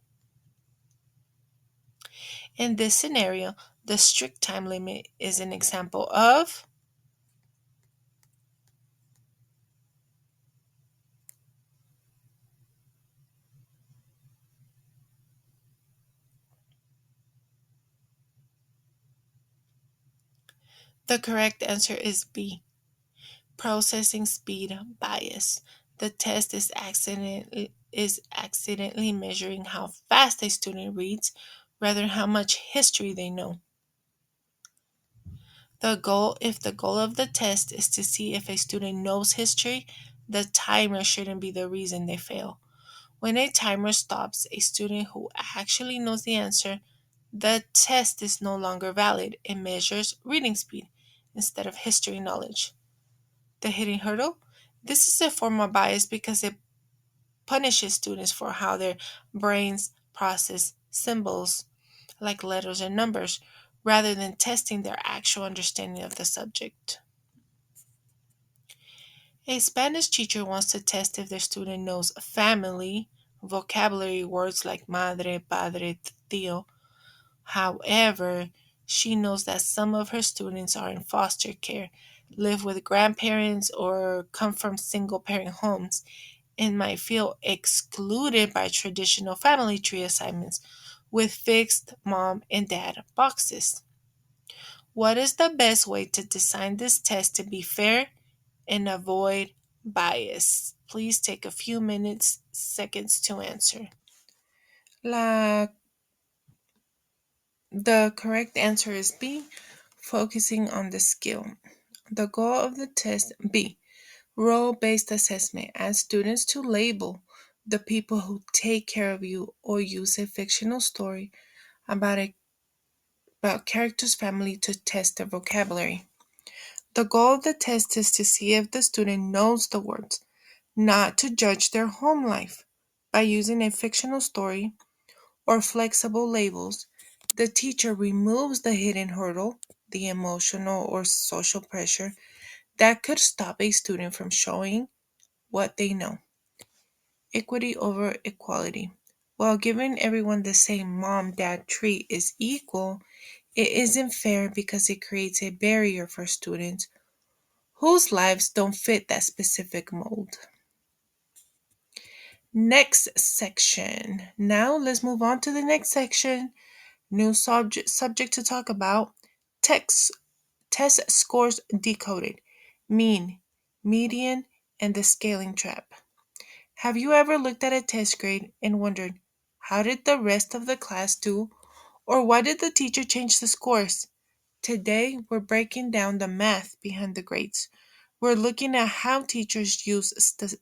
In this scenario, the strict time limit is an example of the correct answer is B. Processing speed bias. The test is accidentally measuring how fast a student reads rather than how much history they know. If the goal of the test is to see if a student knows history, the timer shouldn't be the reason they fail. When a timer stops a student who actually knows the answer, the test is no longer valid. It measures reading speed instead of history knowledge. The hidden hurdle? This is a form of bias because it punishes students for how their brains process symbols like letters and numbers rather than testing their actual understanding of the subject. A Spanish teacher wants to test if their student knows family, vocabulary words like madre, padre, tío. However, she knows that some of her students are in foster care, live with grandparents, or come from single parent homes and might feel excluded by traditional family tree assignments with fixed mom and dad boxes. What is the best way to design this test to be fair and avoid bias? Please take a few seconds to answer. La, the correct answer is B, focusing on the skill. The goal of the test B, role-based assessment, asks students to label the people who take care of you or use a fictional story about a about character's family to test their vocabulary. The goal of the test is to see if the student knows the words, not to judge their home life. By using a fictional story or flexible labels, the teacher removes the hidden hurdle, the emotional or social pressure that could stop a student from showing what they know. Equity over equality. While giving everyone the same mom dad tree is equal, it isn't fair because it creates a barrier for students whose lives don't fit that specific mold. Next section. Now let's move on to the next section. New subject to talk about. Text test scores decoded. Mean, median, and the scaling trap. Have you ever looked at a test grade and wondered, how did the rest of the class do? Or why did the teacher change the scores? Today, we're breaking down the math behind the grades. We're looking at how teachers use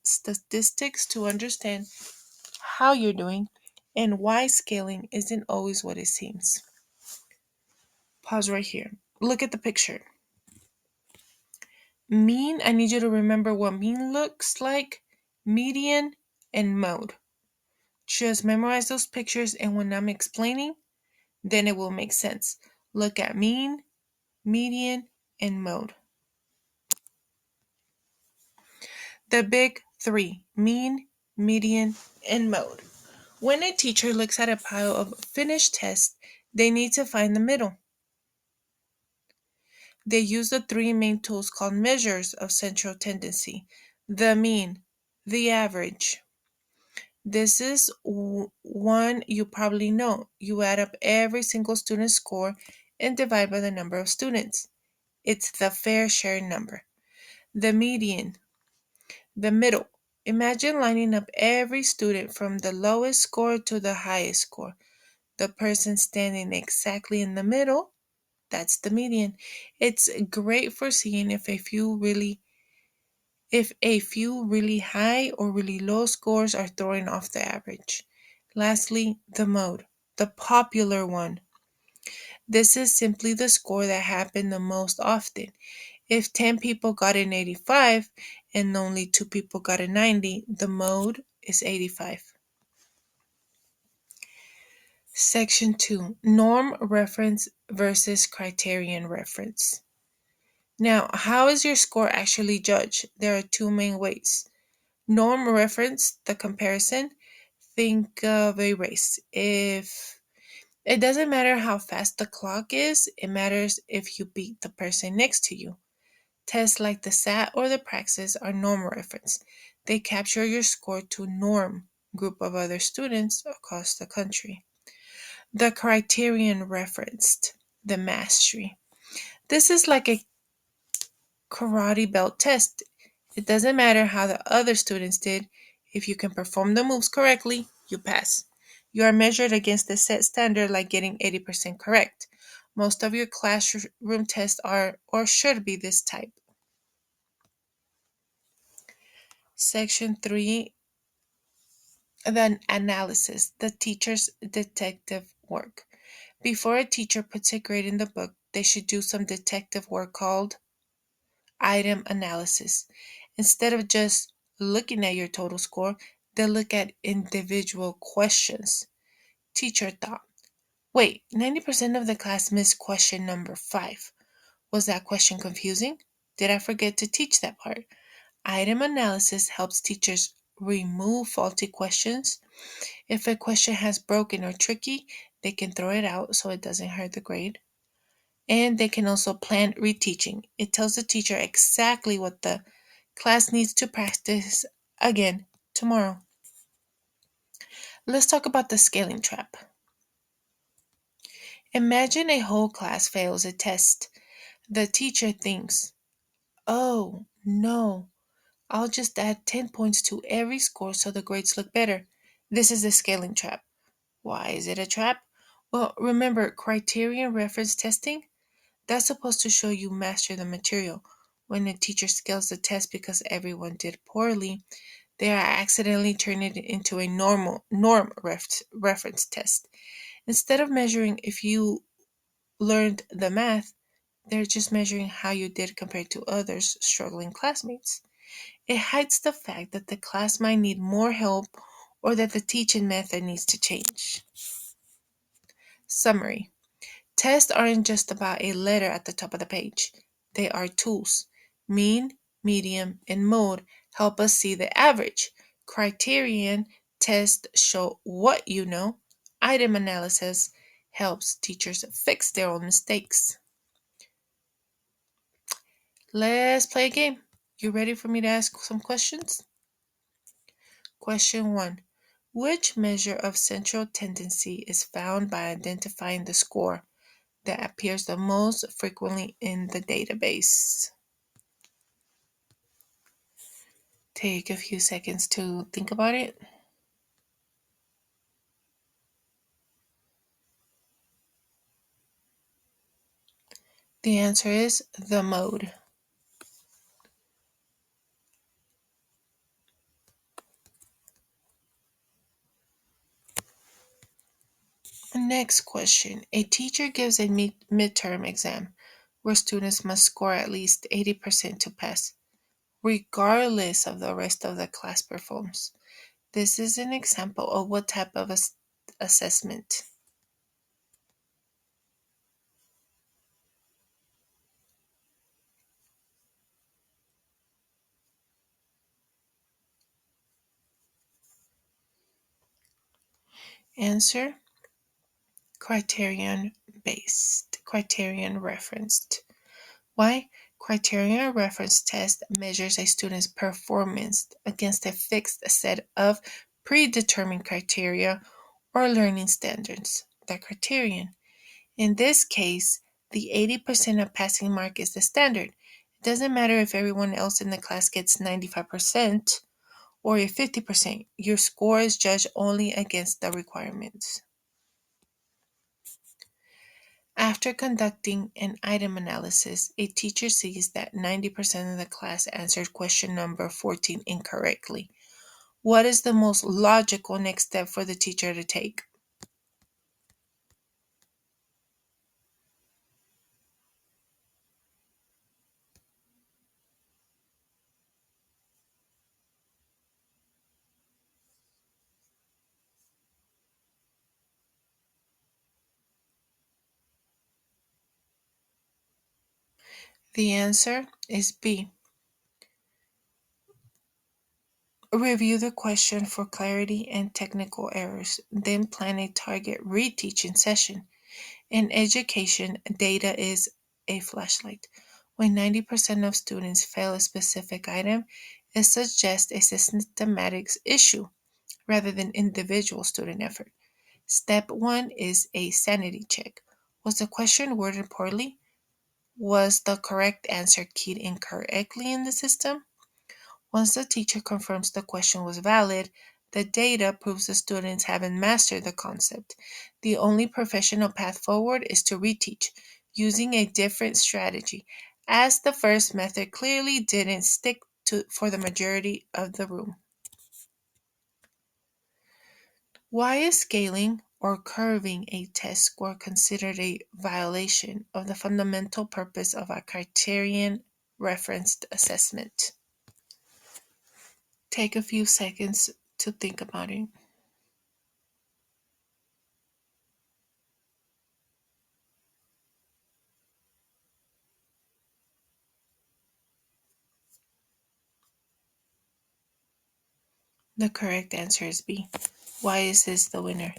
statistics to understand how you're doing and why scaling isn't always what it seems. Pause right here. Look at the picture. Mean, I need you to remember what mean looks like, median, and mode. Just memorize those pictures, and when I'm explaining, then it will make sense. Look at mean, median, and mode. The big three: mean, median, and mode. When a teacher looks at a pile of finished tests, they need to find the middle. They use the three main tools called measures of central tendency: the mean, the average. This is one you probably know. You add up every single student's score and divide by the number of students. It's the fair share number. The median, the middle. Imagine lining up every student from the lowest score to the highest score. The person standing exactly in the middle, That's the median. It's great for seeing if a few really high or really low scores are throwing off the average. Lastly, the mode, the popular one. This is simply the score that happened the most often. If 10 people got an 85 and only 2 people got a 90, the mode is 85. Section 2, Norm reference versus criterion reference. Now, how is your score actually judged? There are two main ways. Norm reference, the comparison. Think of a race. If it doesn't matter how fast the clock is, it matters if you beat the person next to you. Tests like the SAT or the Praxis are norm reference. They capture your score to norm group of other students across the country. The criterion referenced, the mastery. This is like a karate belt test. It doesn't matter how the other students did. If you can perform the moves correctly, you pass. You are measured against a set standard like getting 80% correct. Most of your classroom tests are or should be this type. Section 3, the analysis, the teacher's detective work. Before a teacher puts a grade in the book, they should do some detective work called item analysis. Instead of just looking at your total score, they look at individual questions. Teacher thought, wait, 90% of the class missed question number 5. Was that question confusing? Did I forget to teach that part? Item analysis helps teachers remove faulty questions. If a question has broken or tricky, they can throw it out so it doesn't hurt the grade. And they can also plan reteaching. It tells the teacher exactly what the class needs to practice again tomorrow. Let's talk about the scaling trap. Imagine a whole class fails a test. The teacher thinks, oh no, I'll just add 10 points to every score so the grades look better. This is a scaling trap. Why is it a trap? Well, remember criterion reference testing? That's supposed to show you master the material. When a teacher scales the test because everyone did poorly, they are accidentally turning it into a reference test. Instead of measuring if you learned the math, they're just measuring how you did compared to others struggling classmates. It hides the fact that the class might need more help or that the teaching method needs to change. Summary. Tests aren't just about a letter at the top of the page. They are tools. Mean, medium, and mode help us see the average. Criterion tests show what you know. Item analysis helps teachers fix their own mistakes. Let's play a game. You ready for me to ask some questions? Question 1. Which measure of central tendency is found by identifying the score that appears the most frequently in the database? Take a few seconds to think about it. The answer is the mode. Next question. A teacher gives a midterm exam where students must score at least 80% to pass, regardless of the rest of the class performs. This is an example of what type of assessment? Answer: criterion based, criterion referenced. Why? Criterion reference test measures a student's performance against a fixed set of predetermined criteria or learning standards. The criterion. In this case, the 80% of passing mark is the standard. It doesn't matter if everyone else in the class gets 95% or a 50%. Your score is judged only against the requirements. After conducting an item analysis, a teacher sees that 90% of the class answered question number 14 incorrectly. What is the most logical next step for the teacher to take? The answer is B. Review the question for clarity and technical errors, then plan a target reteaching session. In education, data is a flashlight. When 90% of students fail a specific item, it suggests a systematic issue rather than individual student effort. Step 1 is a sanity check. Was the question worded poorly? Was the correct answer keyed incorrectly in the system? Once the teacher confirms the question was valid, the data proves the students haven't mastered the concept. The only professional path forward is to reteach, using a different strategy, as the first method clearly didn't stick for the majority of the room. Why is scaling or curving a test score considered a violation of the fundamental purpose of a criterion referenced assessment? Take a few seconds to think about it. The correct answer is B. Why is this the winner?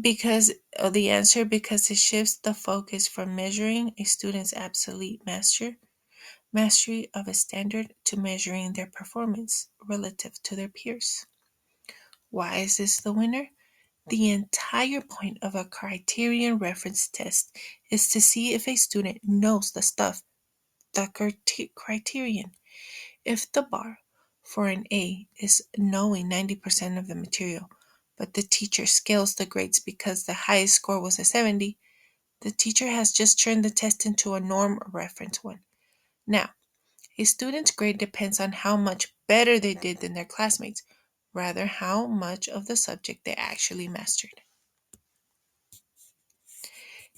Because the answer because it shifts the focus from measuring a student's absolute mastery of a standard to measuring their performance relative to their peers. Why is this the winner? The entire point of a criterion reference test is to see if a student knows the stuff, the criterion. If the bar for an A is knowing 90% of the material, but the teacher scales the grades because the highest score was a 70, the teacher has just turned the test into a norm reference one. Now, a student's grade depends on how much better they did than their classmates, rather how much of the subject they actually mastered.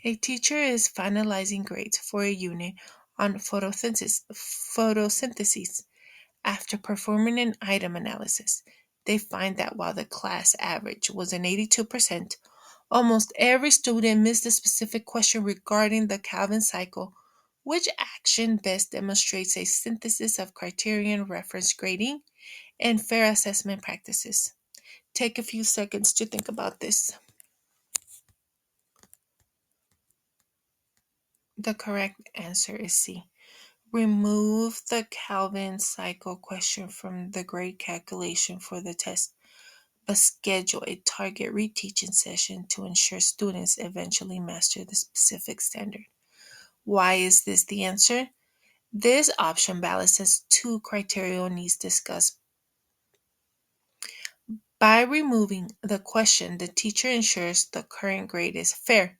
A teacher is finalizing grades for a unit on photosynthesis. After performing an item analysis, they find that while the class average was an 82%, almost every student missed a specific question regarding the Calvin cycle. Which action best demonstrates a synthesis of criterion reference grading and fair assessment practices? Take a few seconds to think about this. The correct answer is C. Remove the Calvin cycle question from the grade calculation for the test, but schedule a target reteaching session to ensure students eventually master the specific standard. Why is this the answer? This option balances two criteria needs discussed. By removing the question, the teacher ensures the current grade is fair,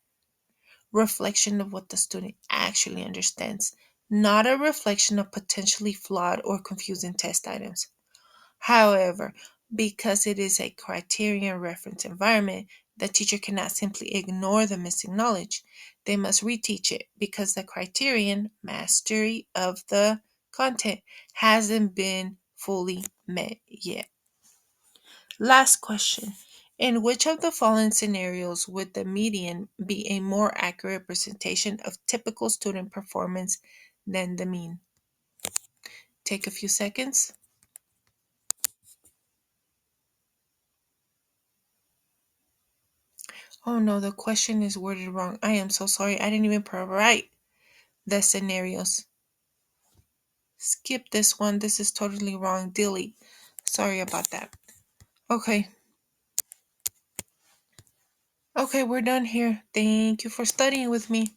reflection of what the student actually understands, not a reflection of potentially flawed or confusing test items. However, because it is a criterion reference environment, the teacher cannot simply ignore the missing knowledge. They must reteach it because the criterion, mastery of the content, hasn't been fully met yet. Last question. In which of the following scenarios would the median be a more accurate representation of typical student performance than the mean? Take a few seconds. Oh no, the question is worded wrong. I am so sorry. I didn't even write the scenarios. Skip this one. This is totally wrong. Delete. Sorry about that. Okay. Okay, we're done here. Thank you for studying with me.